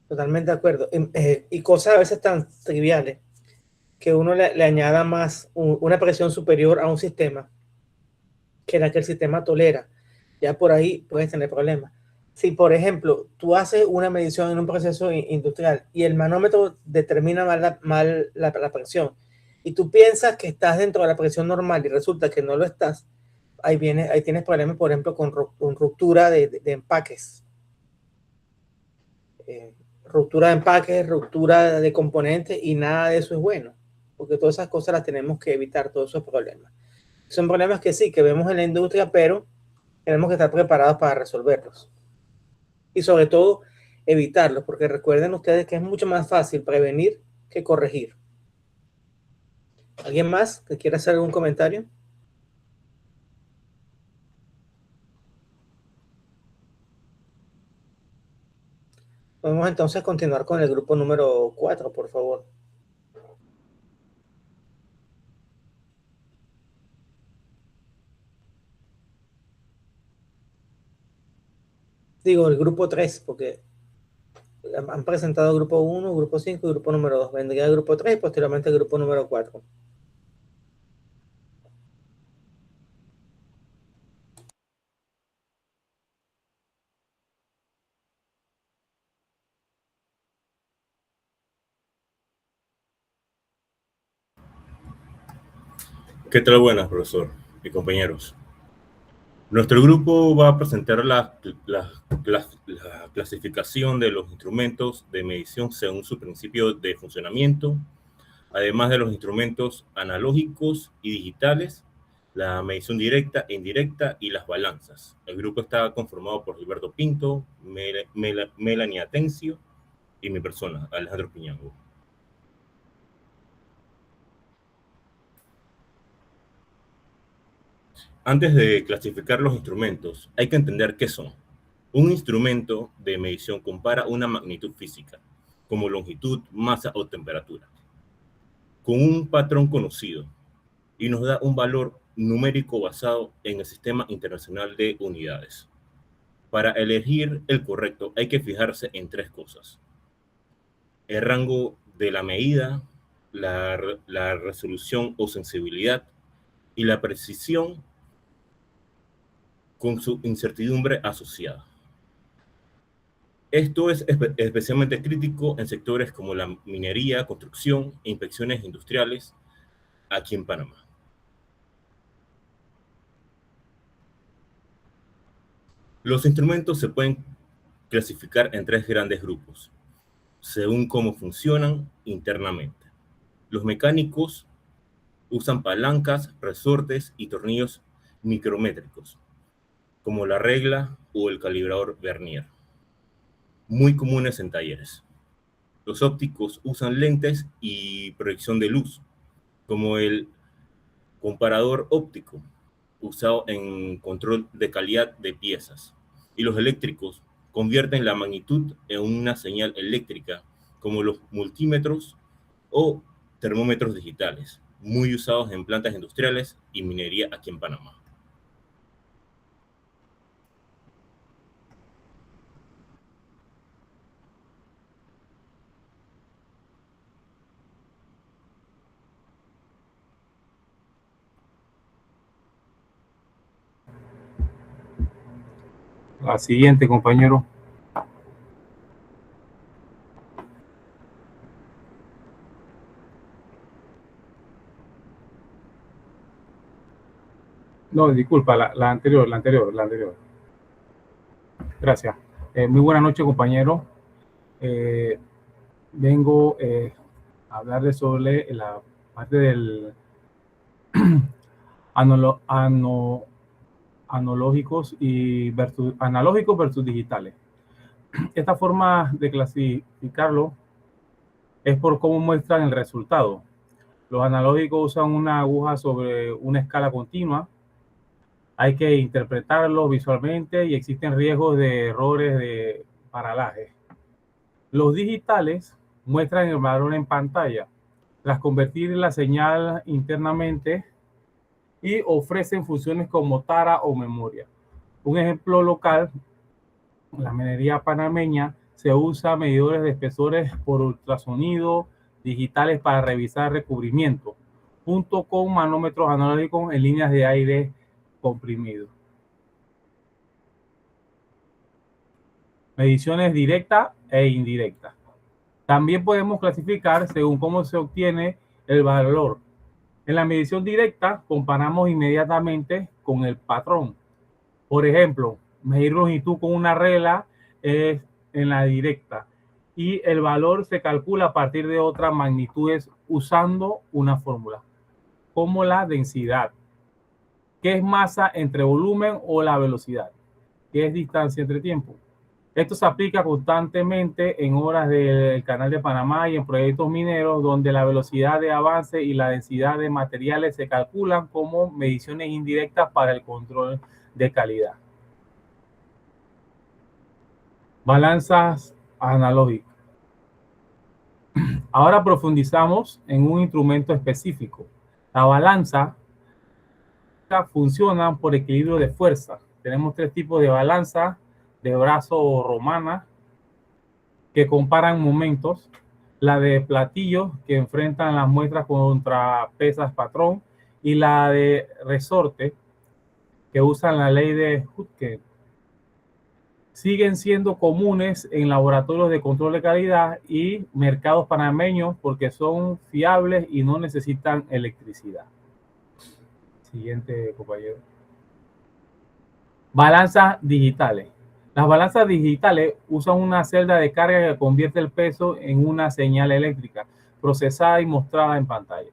de acuerdo. Y cosas a veces tan triviales que uno le añada más una presión superior a un sistema que la que el sistema tolera. Ya por ahí puedes tener problemas. Si, por ejemplo, tú haces una medición en un proceso industrial y el manómetro determina mal la presión y tú piensas que estás dentro de la presión normal y resulta que no lo estás, ahí tienes problemas, por ejemplo, con ruptura de empaques. Ruptura de empaques, ruptura de componentes, y nada de eso es bueno, porque todas esas cosas las tenemos que evitar, todos esos problemas. Son problemas que sí, que vemos en la industria, pero tenemos que estar preparados para resolverlos. Y sobre todo, evitarlos, porque recuerden ustedes que es mucho más fácil prevenir que corregir. ¿Alguien más que quiera hacer algún comentario? Podemos entonces continuar con el grupo número 4, por favor. Digo, el grupo 3, porque han presentado grupo 1, grupo 5 y grupo número 2. Vendría el grupo 3 y posteriormente el grupo número 4. ¿Qué tal? Buenas, profesor y compañeros. Nuestro grupo va a presentar la clasificación de los instrumentos de medición según su principio de funcionamiento, además de los instrumentos analógicos y digitales, la medición directa e indirecta y las balanzas. El grupo está conformado por Gilberto Pinto, Melanie Atencio y mi persona, Alejandro Piñango. Antes de clasificar los instrumentos, hay que entender qué son. Un instrumento de medición compara una magnitud física, como longitud, masa o temperatura, con un patrón conocido y nos da un valor numérico basado en el Sistema Internacional de Unidades. Para elegir el correcto hay que fijarse en tres cosas: el rango de la medida, la resolución o sensibilidad y la precisión con su incertidumbre asociada. Esto es especialmente crítico en sectores como la minería, construcción e inspecciones industriales aquí en Panamá. Los instrumentos se pueden clasificar en tres grandes grupos, según cómo funcionan internamente. Los mecánicos usan palancas, resortes y tornillos micrométricos, como la regla o el calibrador vernier, muy comunes en talleres. Los ópticos usan lentes y proyección de luz, como el comparador óptico, usado en control de calidad de piezas. Y los eléctricos convierten la magnitud en una señal eléctrica, como los multímetros o termómetros digitales, muy usados en plantas industriales y minería aquí en Panamá. La siguiente, compañero. No, disculpa, la anterior. Gracias. Muy buenas noches, compañero. Vengo a hablarles sobre la parte del analógicos versus digitales. Esta forma de clasificarlo es por cómo muestran el resultado. Los analógicos usan una aguja sobre una escala continua. Hay que interpretarlo visualmente y existen riesgos de errores de paralaje. Los digitales muestran el valor en pantalla, tras convertir la señal internamente, y ofrecen funciones como tara o memoria. Un ejemplo local, la minería panameña, se usa medidores de espesores por ultrasonido digitales para revisar recubrimiento, junto con manómetros analógicos en líneas de aire comprimido. Mediciones directas e indirectas. También podemos clasificar según cómo se obtiene el valor. En la medición directa comparamos inmediatamente con el patrón. Por ejemplo, medir longitud con una regla es en la directa y el valor se calcula a partir de otras magnitudes usando una fórmula, como la densidad, que es masa entre volumen, o la velocidad, que es distancia entre tiempo. Esto se aplica constantemente en obras del Canal de Panamá y en proyectos mineros donde la velocidad de avance y la densidad de materiales se calculan como mediciones indirectas para el control de calidad. Balanzas analógicas. Ahora profundizamos en un instrumento específico. La balanza funciona por equilibrio de fuerza. Tenemos tres tipos de balanza: de brazo romana, que comparan momentos; la de platillo, que enfrentan las muestras contra pesas patrón; y la de resorte, que usan la ley de Hutke. Siguen siendo comunes en laboratorios de control de calidad y mercados panameños porque son fiables y no necesitan electricidad. Siguiente, compañero. Balanzas digitales. Las balanzas digitales usan una celda de carga que convierte el peso en una señal eléctrica procesada y mostrada en pantalla.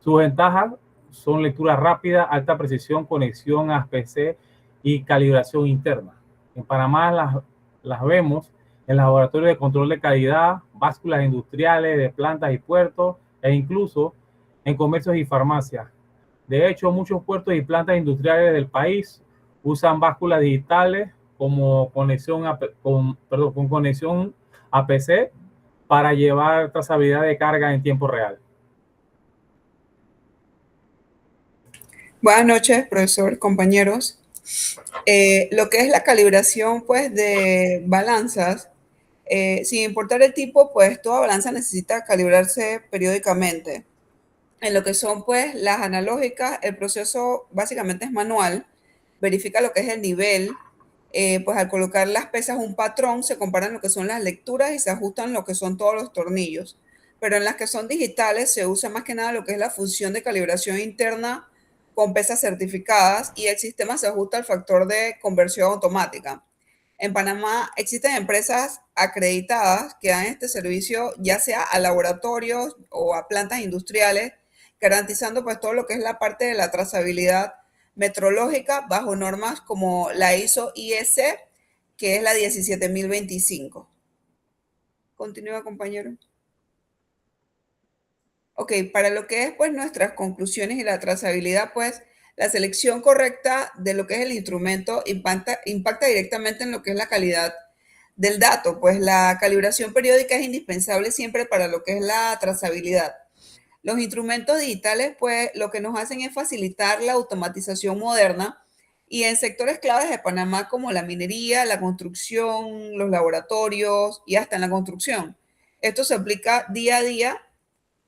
Sus ventajas son lectura rápida, alta precisión, conexión a PC y calibración interna. En Panamá las vemos en laboratorios de control de calidad, básculas industriales de plantas y puertos, e incluso en comercios y farmacias. De hecho, muchos puertos y plantas industriales del país usan básculas digitales como conexión con conexión a PC para llevar trazabilidad de carga en tiempo real. Buenas noches, profesor, compañeros. Lo que es la calibración, pues, de balanzas, sin importar el tipo, pues, toda balanza necesita calibrarse periódicamente. En lo que son, pues, las analógicas, el proceso básicamente es manual. Verifica lo que es el nivel. Pues al colocar las pesas un patrón, se comparan lo que son las lecturas y se ajustan lo que son todos los tornillos. Pero en las que son digitales se usa más que nada lo que es la función de calibración interna con pesas certificadas y el sistema se ajusta al factor de conversión automática. En Panamá existen empresas acreditadas que dan este servicio ya sea a laboratorios o a plantas industriales, garantizando pues todo lo que es la parte de la trazabilidad metrológica bajo normas como la ISO IEC, que es la 17025. Continúa, compañero. Ok, para lo que es pues nuestras conclusiones y la trazabilidad, pues la selección correcta de lo que es el instrumento impacta directamente en lo que es la calidad del dato, pues la calibración periódica es indispensable siempre para lo que es la trazabilidad. Los instrumentos digitales, pues, lo que nos hacen es facilitar la automatización moderna y en sectores claves de Panamá como la minería, la construcción, los laboratorios y hasta en la construcción. Esto se aplica día a día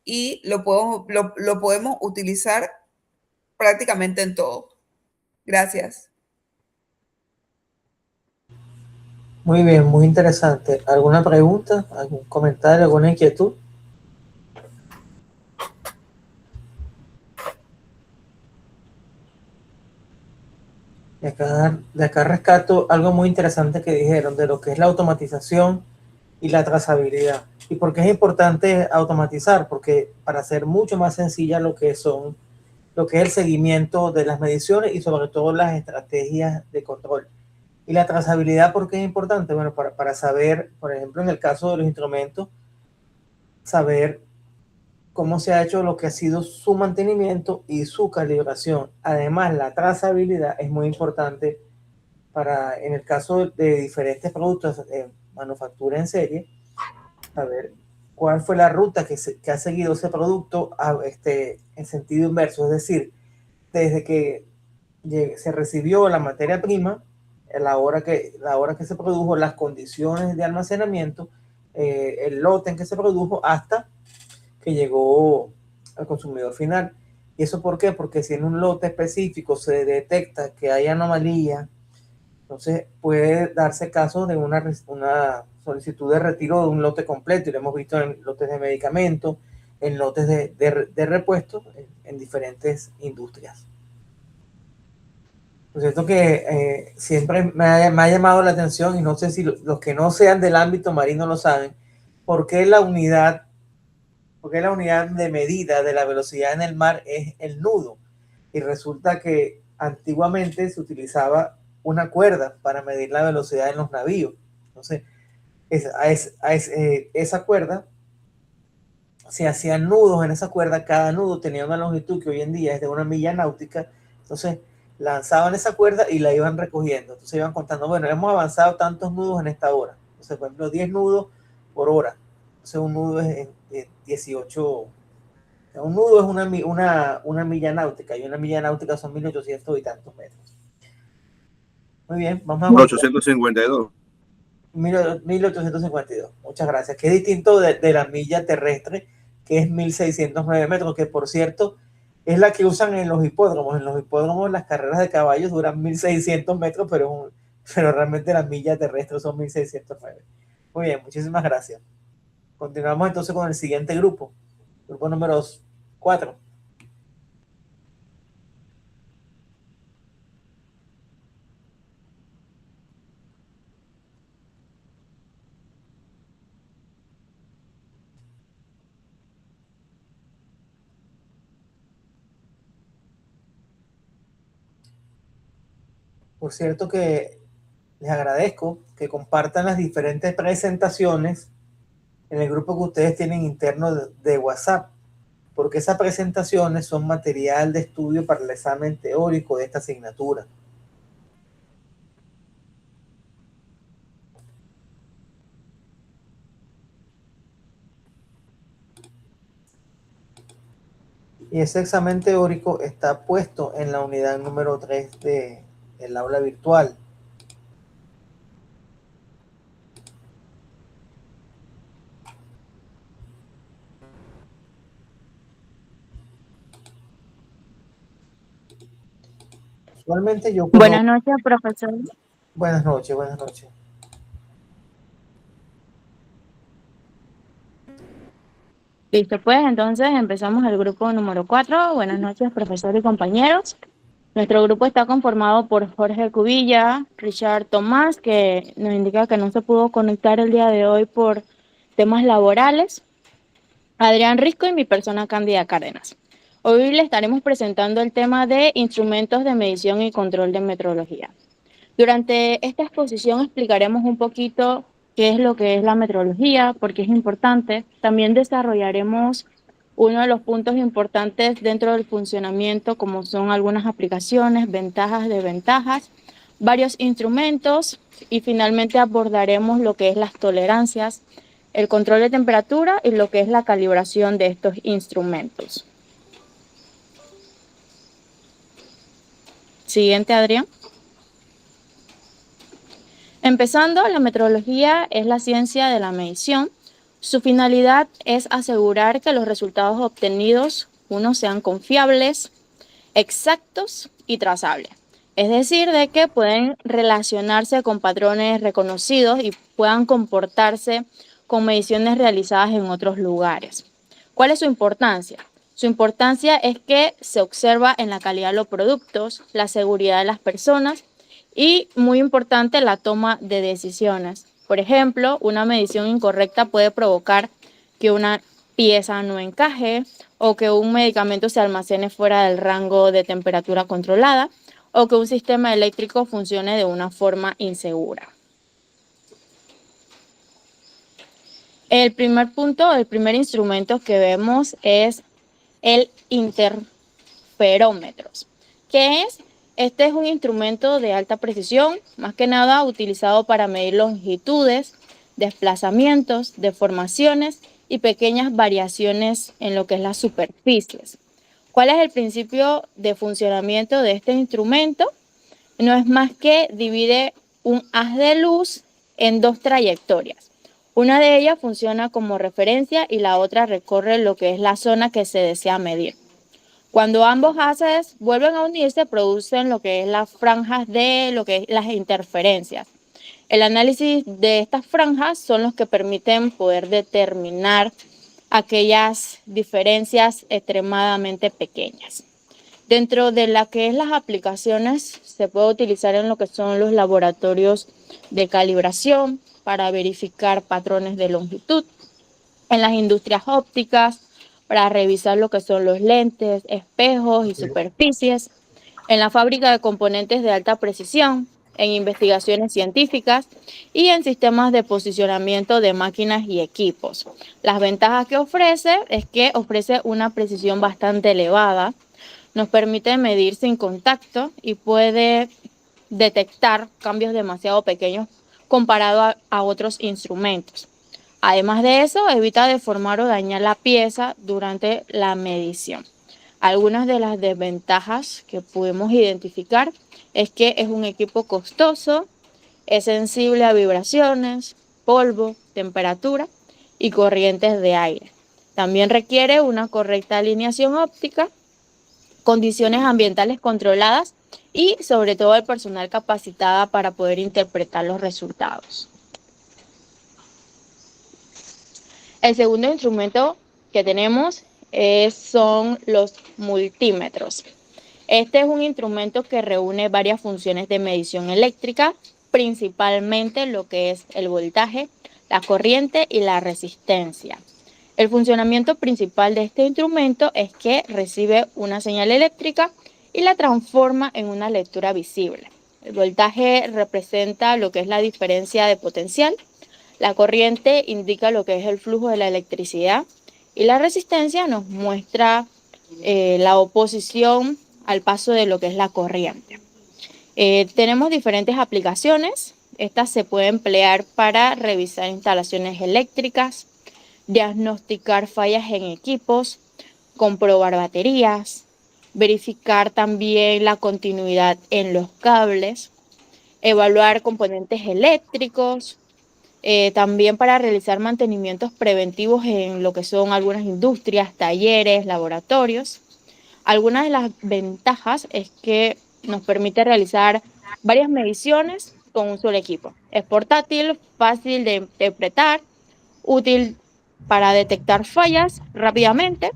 y lo podemos utilizar prácticamente en todo. Gracias. Muy bien, muy interesante. ¿Alguna pregunta, algún comentario, alguna inquietud? De acá rescato algo muy interesante que dijeron de lo que es la automatización y la trazabilidad. ¿Y por qué es importante automatizar? Porque para hacer mucho más sencilla lo que son lo que es el seguimiento de las mediciones y sobre todo las estrategias de control. Y la trazabilidad, ¿por qué es importante? Bueno, para saber, por ejemplo, en el caso de los instrumentos, saber cómo se ha hecho lo que ha sido su mantenimiento y su calibración. Además, la trazabilidad es muy importante para, en el caso de diferentes productos de manufactura en serie, saber cuál fue la ruta que ha seguido ese producto en sentido inverso, es decir, desde que se recibió la materia prima, la hora que se produjo, las condiciones de almacenamiento, el lote en que se produjo, hasta que llegó al consumidor final. ¿Y eso por qué? Porque si en un lote específico se detecta que hay anomalía, entonces puede darse caso de una solicitud de retiro de un lote completo, y lo hemos visto en lotes de medicamentos, en lotes de repuestos en diferentes industrias. Por cierto que siempre me ha llamado la atención, y no sé si los que no sean del ámbito marino lo saben, ¿por qué la unidad de medida de la velocidad en el mar es el nudo? Y resulta que antiguamente se utilizaba una cuerda para medir la velocidad en los navíos. Entonces, esa cuerda, se hacían nudos en esa cuerda, cada nudo tenía una longitud que hoy en día es de 1 milla náutica. Entonces, lanzaban esa cuerda y la iban recogiendo. Entonces iban contando, bueno, hemos avanzado tantos nudos en esta hora. Entonces, por ejemplo, 10 nudos por hora. Entonces, un nudo es 18. Un nudo es una milla náutica, y una milla náutica son 1800 y tantos metros. Muy bien, vamos a... 1852. 1852, muchas gracias. Qué distinto de la milla terrestre, que es 1609 metros, que por cierto es la que usan en los hipódromos. En los hipódromos las carreras de caballos duran 1600 metros, pero realmente las millas terrestres son 1609. Muy bien, muchísimas gracias. Continuamos entonces con el siguiente grupo número 4. Por cierto que les agradezco que compartan las diferentes presentaciones en el grupo que ustedes tienen interno de WhatsApp, porque esas presentaciones son material de estudio para el examen teórico de esta asignatura. Y ese examen teórico está puesto en la unidad número 3 del aula virtual. Usualmente yo... Buenas noches, profesor. Buenas noches, buenas noches. Listo, pues entonces empezamos el grupo número 4. Buenas noches, profesor y compañeros. Nuestro grupo está conformado por Jorge Cubilla, Richard Tomás, que nos indica que no se pudo conectar el día de hoy por temas laborales, Adrián Risco y mi persona Cándida Cárdenas. Hoy le estaremos presentando el tema de instrumentos de medición y control de metrología. Durante esta exposición explicaremos un poquito qué es lo que es la metrología, por qué es importante. También desarrollaremos uno de los puntos importantes dentro del funcionamiento, como son algunas aplicaciones, ventajas, desventajas, varios instrumentos, y finalmente abordaremos lo que es las tolerancias, el control de temperatura y lo que es la calibración de estos instrumentos. Siguiente, Adrián. Empezando, la metrología es la ciencia de la medición. Su finalidad es asegurar que los resultados obtenidos, sean confiables, exactos y trazables. Es decir, de que pueden relacionarse con patrones reconocidos y puedan comportarse con mediciones realizadas en otros lugares. ¿Cuál es su importancia? Su importancia es que se observa en la calidad de los productos, la seguridad de las personas y, muy importante, la toma de decisiones. Por ejemplo, una medición incorrecta puede provocar que una pieza no encaje, o que un medicamento se almacene fuera del rango de temperatura controlada, o que un sistema eléctrico funcione de una forma insegura. El primer punto, el primer instrumento que vemos es el interferómetro. ¿Qué es? Este es un instrumento de alta precisión, más que nada utilizado para medir longitudes, desplazamientos, deformaciones y pequeñas variaciones en lo que es las superficies. ¿Cuál es el principio de funcionamiento de este instrumento? No es más que divide un haz de luz en dos trayectorias. Una de ellas funciona como referencia y la otra recorre lo que es la zona que se desea medir. Cuando ambos haces vuelven a unirse, producen lo que es las franjas de lo que es las interferencias. El análisis de estas franjas son los que permiten poder determinar aquellas diferencias extremadamente pequeñas. Dentro de la que es las aplicaciones, se puede utilizar en lo que son los laboratorios de calibración para verificar patrones de longitud, en las industrias ópticas, para revisar lo que son los lentes, espejos y superficies, en la fábrica de componentes de alta precisión, en investigaciones científicas y en sistemas de posicionamiento de máquinas y equipos. Las ventajas que ofrece es que ofrece una precisión bastante elevada, nos permite medir sin contacto y puede detectar cambios demasiado pequeños comparado a otros instrumentos. Además de eso, evita deformar o dañar la pieza durante la medición. Algunas de las desventajas que pudimos identificar es que es un equipo costoso, es sensible a vibraciones, polvo, temperatura y corrientes de aire. También requiere una correcta alineación óptica, condiciones ambientales controladas y sobre todo el personal capacitada para poder interpretar los resultados. El segundo instrumento que tenemos son los multímetros. Este es un instrumento que reúne varias funciones de medición eléctrica, principalmente lo que es el voltaje, la corriente y la resistencia. El funcionamiento principal de este instrumento es que recibe una señal eléctrica y la transforma en una lectura visible. El voltaje representa lo que es la diferencia de potencial, la corriente indica lo que es el flujo de la electricidad y la resistencia nos muestra la oposición al paso de lo que es la corriente. Tenemos diferentes aplicaciones. Estas se pueden emplear para revisar instalaciones eléctricas, diagnosticar fallas en equipos, comprobar baterías, verificar también la continuidad en los cables, evaluar componentes eléctricos, también para realizar mantenimientos preventivos en lo que son algunas industrias, talleres, laboratorios. Algunas de las ventajas es que nos permite realizar varias mediciones con un solo equipo. Es portátil, fácil de interpretar, útil para detectar fallas rápidamente.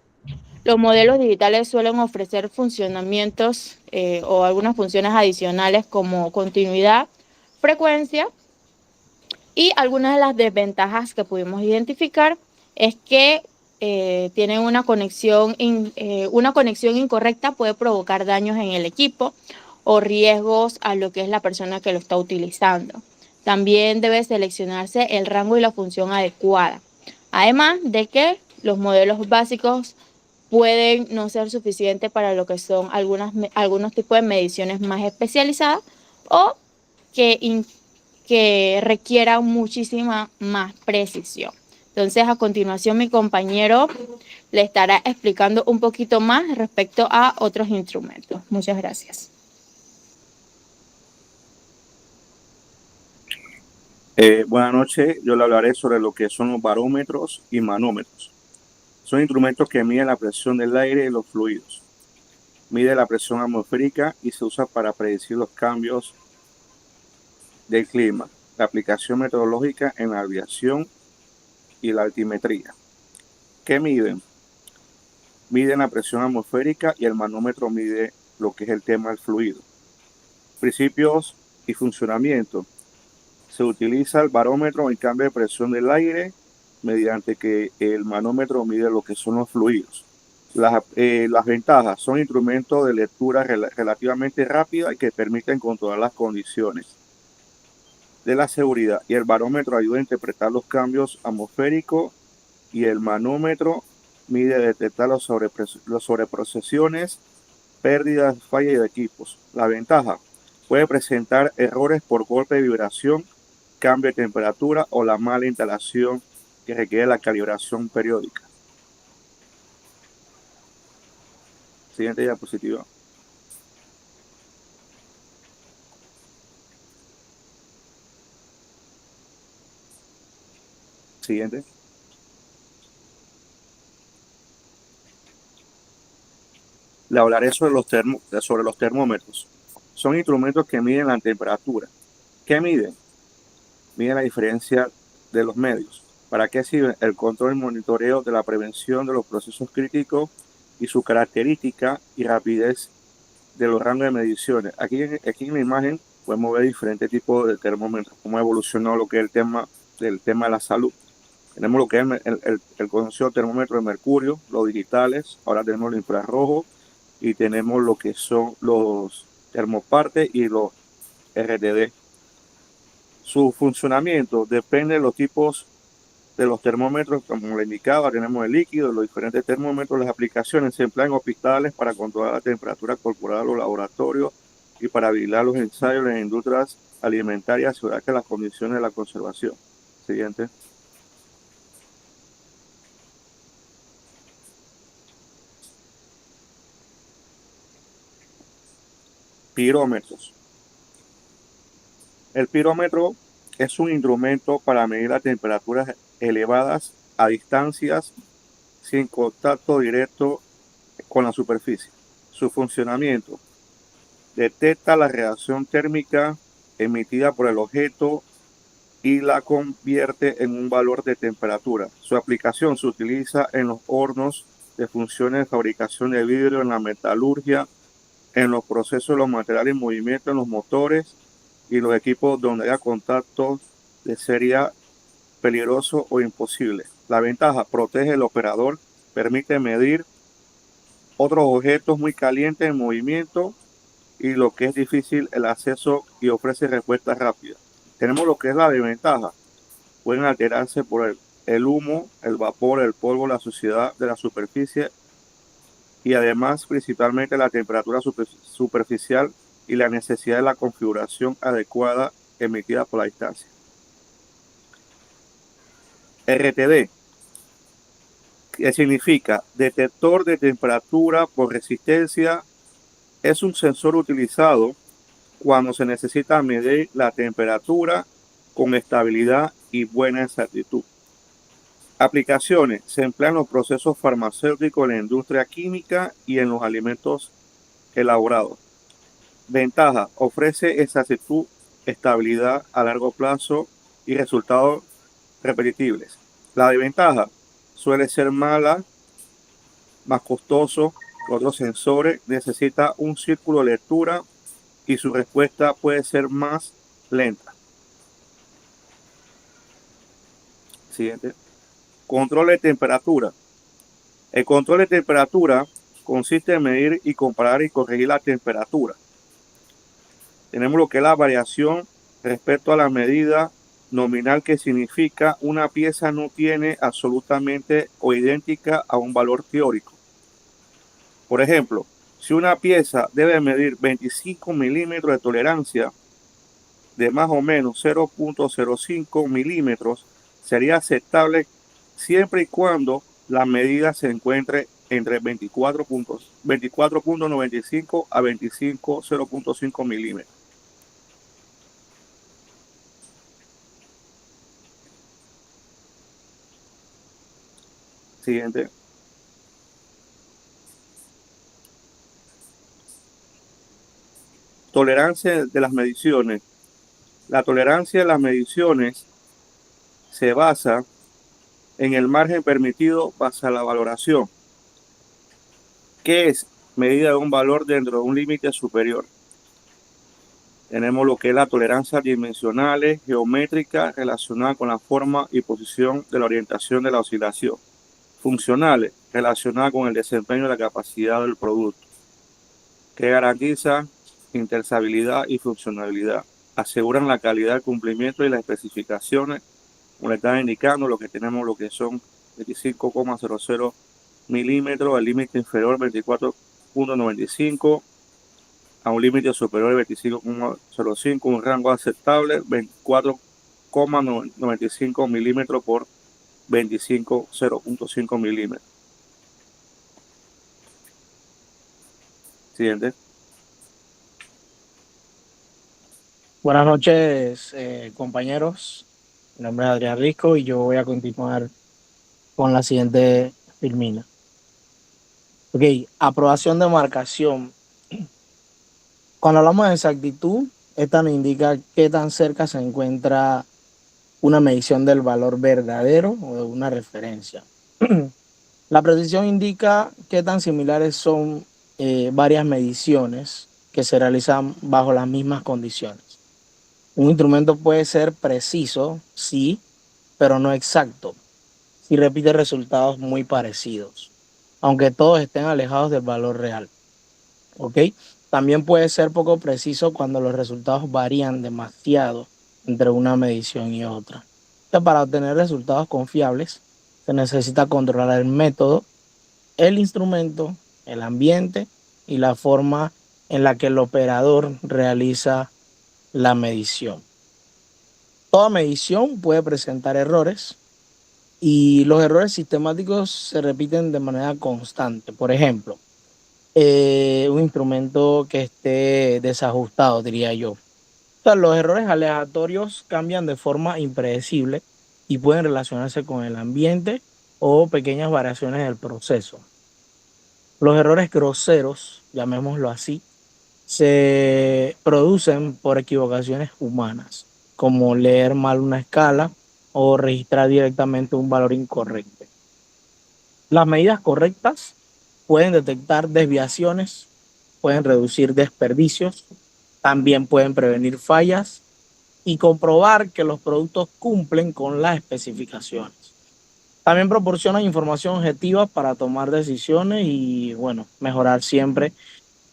Los modelos digitales suelen ofrecer funcionamientos o algunas funciones adicionales como continuidad, frecuencia. Y algunas de las desventajas que pudimos identificar es que tienen una conexión incorrecta puede provocar daños en el equipo o riesgos a lo que es la persona que lo está utilizando. También debe seleccionarse el rango y la función adecuada. Además de que los modelos básicos pueden no ser suficientes para lo que son algunos tipos de mediciones más especializadas o que requiera muchísima más precisión. Entonces, a continuación, mi compañero le estará explicando un poquito más respecto a otros instrumentos. Muchas gracias. Buenas noches, yo le hablaré sobre lo que son los barómetros y manómetros. Son instrumentos que miden la presión del aire y los fluidos. Mide la presión atmosférica y se usa para predecir los cambios del clima, la aplicación meteorológica en la aviación y la altimetría. ¿Qué miden? Miden la presión atmosférica y el manómetro mide lo que es el tema del fluido. Principios y funcionamiento. Se utiliza el barómetro en cambio de presión del aire mediante que el manómetro mide lo que son los fluidos. Las ventajas son instrumentos de lectura relativamente rápida y que permiten controlar las condiciones de la seguridad, y el barómetro ayuda a interpretar los cambios atmosféricos, y el manómetro mide detectar los sobreprocesiones, pérdidas, fallas de equipos. La ventaja puede presentar errores por golpe de vibración, cambio de temperatura o la mala instalación que requiere la calibración periódica. Siguiente diapositiva. Siguiente. Le hablaré sobre los termómetros. Son instrumentos que miden la temperatura. ¿Qué miden? Miden la diferencia de los medios. ¿Para qué sirve? El control y monitoreo de la prevención de los procesos críticos y su característica y rapidez de los rangos de mediciones. Aquí en la imagen podemos ver diferentes tipos de termómetros, cómo ha evolucionado lo que es el tema de la salud. Tenemos lo que es el conocido termómetro de mercurio, los digitales, ahora tenemos el infrarrojo y tenemos lo que son los termopartes y los RTD. Su funcionamiento depende de los tipos de los termómetros, como le indicaba. Tenemos el líquido, los diferentes termómetros. Las aplicaciones se emplean en hospitales para controlar la temperatura corporal, los laboratorios y para vigilar los ensayos en las industrias alimentarias y asegurar que las condiciones de la conservación. Siguiente. Pirómetros. El pirómetro es un instrumento para medir las temperaturas elevadas a distancias sin contacto directo con la superficie. Su funcionamiento: detecta la reacción térmica emitida por el objeto y la convierte en un valor de temperatura. Su aplicación se utiliza en los hornos de funciones de fabricación de vidrio, en la metalurgia, en los procesos de los materiales en movimiento, en los motores y los equipos donde haya contacto de sería peligroso o imposible. La ventaja: protege al operador, permite medir otros objetos muy calientes en movimiento y lo que es difícil el acceso, y ofrece respuestas rápidas. Tenemos lo que es la desventaja: pueden alterarse por el humo, el vapor, el polvo, la suciedad de la superficie y además principalmente la temperatura superficial y la necesidad de la configuración adecuada emitida por la distancia. RTD, que significa detector de temperatura por resistencia, es un sensor utilizado cuando se necesita medir la temperatura con estabilidad y buena exactitud. Aplicaciones: se emplean en los procesos farmacéuticos, en la industria química y en los alimentos elaborados. Ventaja: ofrece exactitud, estabilidad a largo plazo y resultados repetibles. La desventaja: suele ser mala, más costoso que otros sensores, necesita un círculo de lectura y su respuesta puede ser más lenta. Siguiente. Control de temperatura. El control de temperatura consiste en medir y comparar y corregir la temperatura. Tenemos lo que es la variación respecto a la medida nominal, que significa una pieza no tiene absolutamente o idéntica a un valor teórico. Por ejemplo, si una pieza debe medir 25 milímetros de tolerancia de más o menos 0.05 milímetros, sería aceptable siempre y cuando la medida se encuentre entre 24.95 a 0.5 milímetros. Siguiente. Tolerancia de las mediciones. La tolerancia de las mediciones se basa en el margen permitido basa la valoración, que es medida de un valor dentro de un límite superior. Tenemos lo que es la tolerancia dimensionales, geométricas, relacionada con la forma y posición de la orientación de la oscilación. Funcionales, relacionada con el desempeño de la capacidad del producto, que garantiza interoperabilidad y funcionalidad. Aseguran la calidad del cumplimiento y las especificaciones, como le están indicando, lo que tenemos, lo que son 25,00 milímetros, el límite inferior 24,95, a un límite superior de 25,05, un rango aceptable 24,95 milímetros por 0,5 milímetros. Siguiente. Buenas noches, compañeros. Mi nombre es Adrián Risco y yo voy a continuar con la siguiente filmina. Ok, aprobación de marcación. Cuando hablamos de exactitud, esta nos indica qué tan cerca se encuentra una medición del valor verdadero o de una referencia. La precisión indica qué tan similares son varias mediciones que se realizan bajo las mismas condiciones. Un instrumento puede ser preciso, sí, pero no exacto, si repite resultados muy parecidos, aunque todos estén alejados del valor real. ¿Ok? También puede ser poco preciso cuando los resultados varían demasiado entre una medición y otra. Entonces, para obtener resultados confiables, se necesita controlar el método, el instrumento, el ambiente y la forma en la que el operador realiza la medición. Toda medición puede presentar errores y los errores sistemáticos se repiten de manera constante. Por ejemplo, un instrumento que esté desajustado, diría yo. O sea, los errores aleatorios cambian de forma impredecible y pueden relacionarse con el ambiente o pequeñas variaciones del proceso. Los errores groseros, llamémoslo así, se producen por equivocaciones humanas, como leer mal una escala o registrar directamente un valor incorrecto. Las medidas correctas pueden detectar desviaciones, pueden reducir desperdicios, también pueden prevenir fallas y comprobar que los productos cumplen con las especificaciones. También proporcionan información objetiva para tomar decisiones y, bueno, mejorar siempre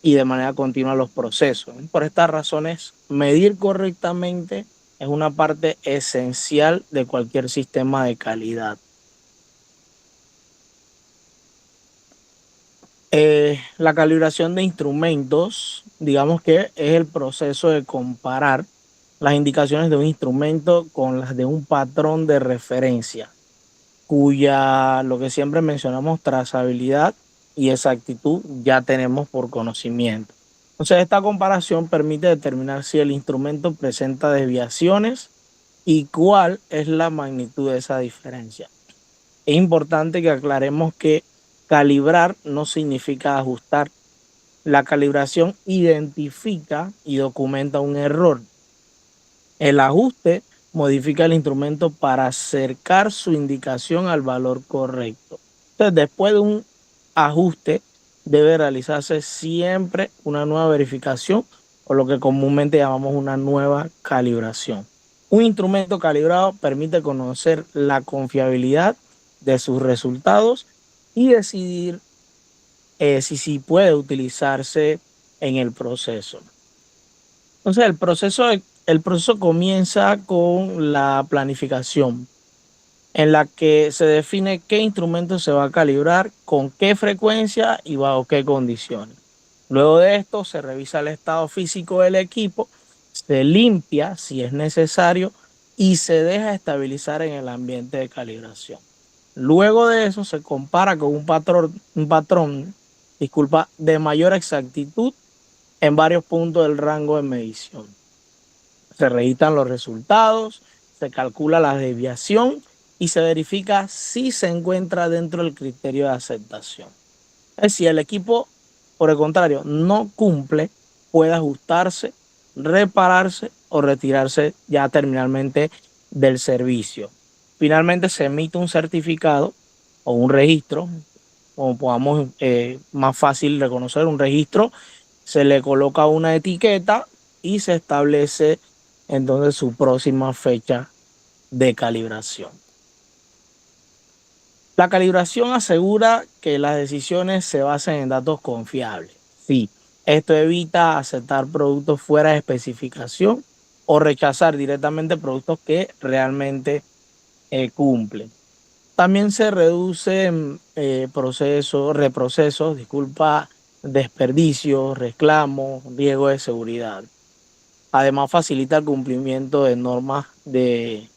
y de manera continua los procesos. Por estas razones, medir correctamente es una parte esencial de cualquier sistema de calidad. La calibración de instrumentos, digamos que es el proceso de comparar las indicaciones de un instrumento con las de un patrón de referencia, cuya, lo que siempre mencionamos, trazabilidad y exactitud ya tenemos por conocimiento. Entonces, esta comparación permite determinar si el instrumento presenta desviaciones y cuál es la magnitud de esa diferencia. Es importante que aclaremos que calibrar no significa ajustar. La calibración identifica y documenta un error. El ajuste modifica el instrumento para acercar su indicación al valor correcto. Entonces, después de un ajuste, debe realizarse siempre una nueva verificación o lo que comúnmente llamamos una nueva calibración. Un instrumento calibrado permite conocer la confiabilidad de sus resultados y decidir si puede utilizarse en el proceso. Entonces, el proceso comienza con la planificación, en la que se define qué instrumento se va a calibrar, con qué frecuencia y bajo qué condiciones. Luego de esto se revisa el estado físico del equipo, se limpia si es necesario y se deja estabilizar en el ambiente de calibración. Luego de eso se compara con un patrón de mayor exactitud en varios puntos del rango de medición. Se registran los resultados, se calcula la desviación y se verifica si se encuentra dentro del criterio de aceptación. Es decir, el equipo, por el contrario, no cumple, puede ajustarse, repararse o retirarse ya terminalmente del servicio. Finalmente se emite un certificado o un registro, como podamos más fácil reconocer un registro, se le coloca una etiqueta y se establece entonces su próxima fecha de calibración. La calibración asegura que las decisiones se basen en datos confiables. Sí, esto evita aceptar productos fuera de especificación o rechazar directamente productos que realmente cumplen. También se reducen reprocesos, desperdicios, reclamos, riesgo de seguridad. Además, facilita el cumplimiento de normas de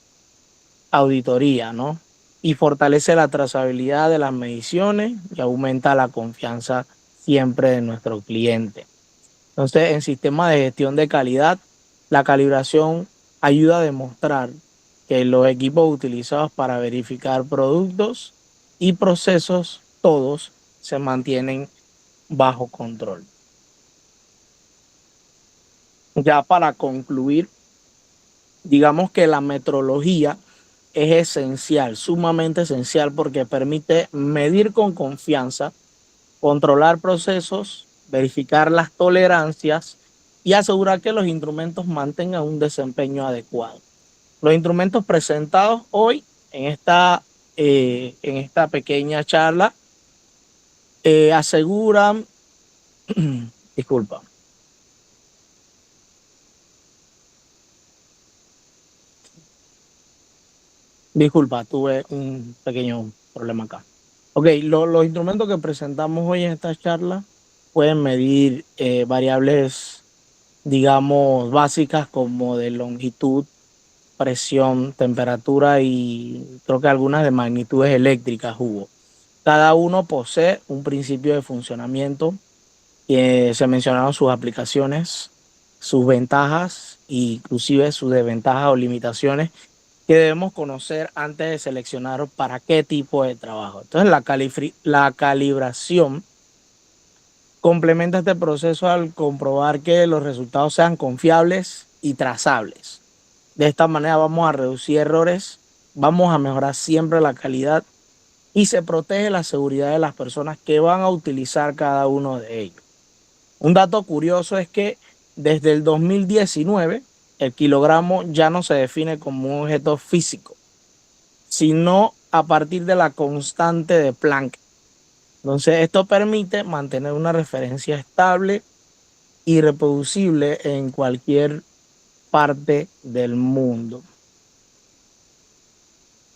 auditoría, ¿no? Y fortalece la trazabilidad de las mediciones y aumenta la confianza siempre de nuestro cliente. Entonces, en sistemas de gestión de calidad, la calibración ayuda a demostrar que los equipos utilizados para verificar productos y procesos, todos se mantienen bajo control. Ya para concluir, digamos que la metrología es esencial, sumamente esencial, porque permite medir con confianza, controlar procesos, verificar las tolerancias y asegurar que los instrumentos mantengan un desempeño adecuado. Los instrumentos presentados hoy en esta pequeña charla aseguran, disculpa, tuve un pequeño problema acá. Ok, los instrumentos que presentamos hoy en esta charla pueden medir variables, digamos, básicas como de longitud, presión, temperatura y creo que algunas de magnitudes eléctricas hubo. Cada uno posee un principio de funcionamiento. Se mencionaron sus aplicaciones, sus ventajas e inclusive sus desventajas o limitaciones que debemos conocer antes de seleccionar para qué tipo de trabajo. Entonces, la calibración complementa este proceso al comprobar que los resultados sean confiables y trazables. De esta manera vamos a reducir errores, vamos a mejorar siempre la calidad y se protege la seguridad de las personas que van a utilizar cada uno de ellos. Un dato curioso es que desde el 2019 el kilogramo ya no se define como un objeto físico, sino a partir de la constante de Planck. Entonces, esto permite mantener una referencia estable y reproducible en cualquier parte del mundo.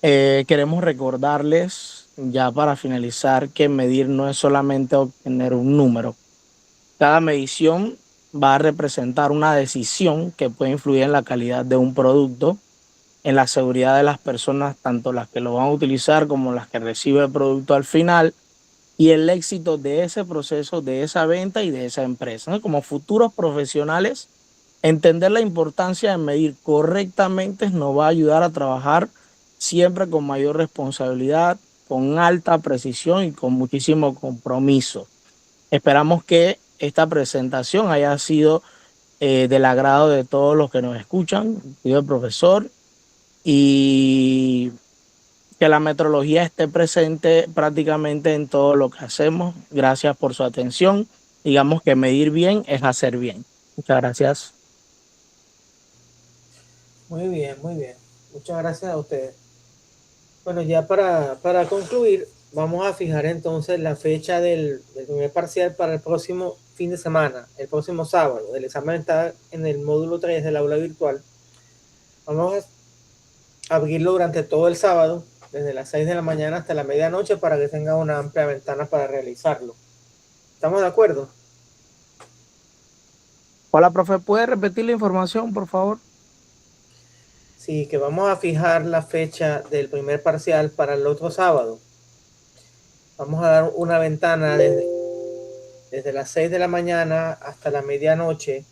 Queremos recordarles, ya para finalizar, que medir no es solamente obtener un número. Cada medición va a representar una decisión que puede influir en la calidad de un producto, en la seguridad de las personas, tanto las que lo van a utilizar como las que reciben el producto al final, y el éxito de ese proceso, de esa venta y de esa empresa, ¿no? Como futuros profesionales, entender la importancia de medir correctamente nos va a ayudar a trabajar siempre con mayor responsabilidad, con alta precisión y con muchísimo compromiso. Esperamos que esta presentación haya sido del agrado de todos los que nos escuchan, incluido el profesor, y que la metrología esté presente prácticamente en todo lo que hacemos. Gracias por su atención. Digamos que medir bien es hacer bien. Muchas gracias. Muy bien, muy bien. Muchas gracias a ustedes. Bueno, ya para concluir, vamos a fijar entonces la fecha del primer parcial para el próximo fin de semana, el próximo sábado. El examen está en el módulo 3 del aula virtual. Vamos a abrirlo durante todo el sábado, desde las 6 de la mañana hasta la medianoche, para que tenga una amplia ventana para realizarlo. ¿Estamos de acuerdo? Hola, profe, ¿puede repetir la información, por favor? Sí, que vamos a fijar la fecha del primer parcial para el otro sábado. Vamos a dar una ventana desde las 6 de la mañana hasta la medianoche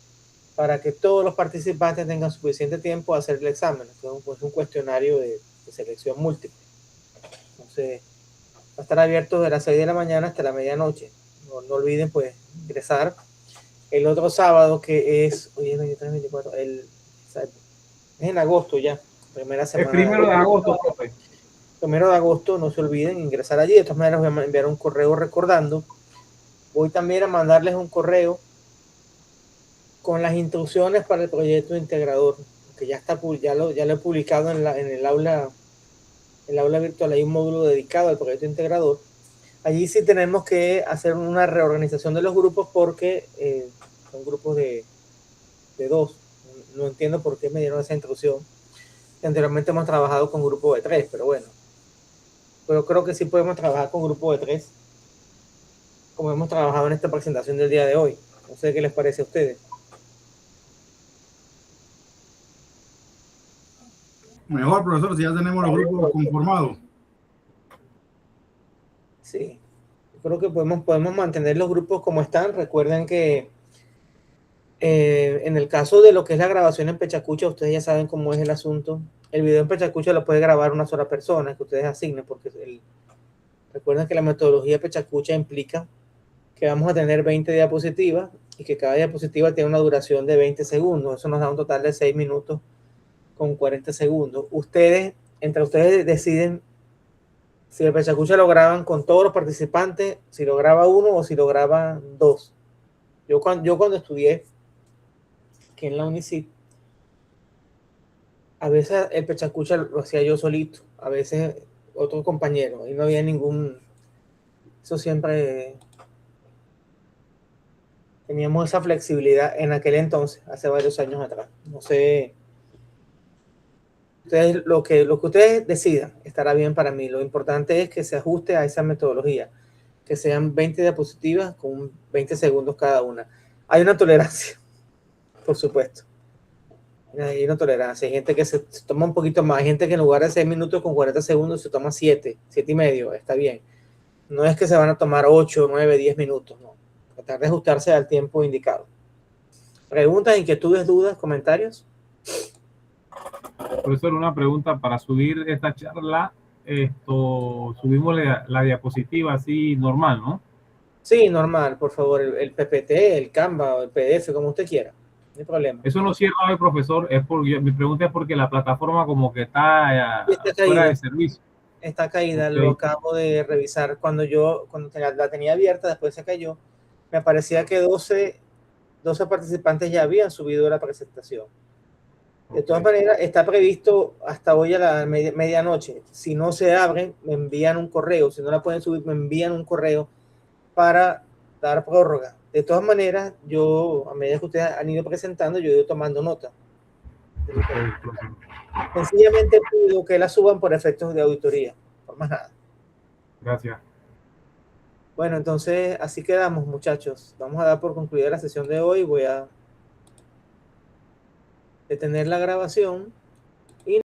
para que todos los participantes tengan suficiente tiempo a hacer el examen. Es un cuestionario de selección múltiple. Entonces, va a estar abierto de las 6 de la mañana hasta la medianoche. No olviden, pues, ingresar. El otro sábado, que es, hoy es 23, 24, es en agosto ya, primera semana. El 1 de agosto, profe. 1 de agosto, no se olviden ingresar allí. De todas maneras, voy a enviar un correo recordando. Voy también a mandarles un correo con las instrucciones para el proyecto integrador, que ya está, ya lo he publicado en el aula virtual. Hay un módulo dedicado al proyecto integrador. Allí sí tenemos que hacer una reorganización de los grupos porque son grupos de 2. No entiendo por qué me dieron esa instrucción. Anteriormente hemos trabajado con grupos de 3, pero bueno. Pero creo que sí podemos trabajar con grupos de 3, como hemos trabajado en esta presentación del día de hoy. No sé qué les parece a ustedes. Mejor, profesor, si ya tenemos los grupos conformados. Sí, creo que podemos mantener los grupos como están. Recuerden que en el caso de lo que es la grabación en Pechacucha, ustedes ya saben cómo es el asunto. El video en Pechacucha lo puede grabar una sola persona que ustedes asignen, porque recuerden que la metodología Pechacucha implica que vamos a tener 20 diapositivas y que cada diapositiva tiene una duración de 20 segundos. Eso nos da un total de 6 minutos con 40 segundos. Entre ustedes deciden si el Pechacucha lo graban con todos los participantes, si lo graba uno o si lo graban 2. Yo cuando estudié aquí en la UNICID, a veces el Pechacucha lo hacía yo solito, a veces otro compañero, y no había ningún... Eso siempre... Teníamos esa flexibilidad en aquel entonces, hace varios años atrás. No sé... lo que ustedes decidan estará bien para mí. Lo importante es que se ajuste a esa metodología, que sean 20 diapositivas con 20 segundos cada una. Hay una tolerancia, por supuesto. Hay una tolerancia. Hay gente que se toma un poquito más. Hay gente que en lugar de 6 minutos con 40 segundos se toma 7 y medio. Está bien. No es que se van a tomar 8, 9, 10 minutos. No. Tratar de ajustarse al tiempo indicado. ¿Preguntas, inquietudes, dudas, comentarios? Profesor, una pregunta para subir esta charla. Subimos la diapositiva así normal, ¿no? Sí, normal, por favor. El PPT, el Canva o el PDF, como usted quiera. No hay problema. Eso no cierra hoy, profesor. Mi pregunta es porque la plataforma como que está fuera de servicio. Está caída, Okay. Lo acabo de revisar. Cuando la tenía abierta, después se cayó, me parecía que 12 participantes ya habían subido la presentación. De todas maneras, está previsto hasta hoy a la medianoche. Si no se abren, me envían un correo. Si no la pueden subir, me envían un correo para dar prórroga. De todas maneras, a medida que ustedes han ido presentando, yo he ido tomando nota. Sencillamente pido que la suban por efectos de auditoría, por más nada. Gracias. Bueno, entonces así quedamos, muchachos. Vamos a dar por concluida la sesión de hoy. Voy a detener la grabación.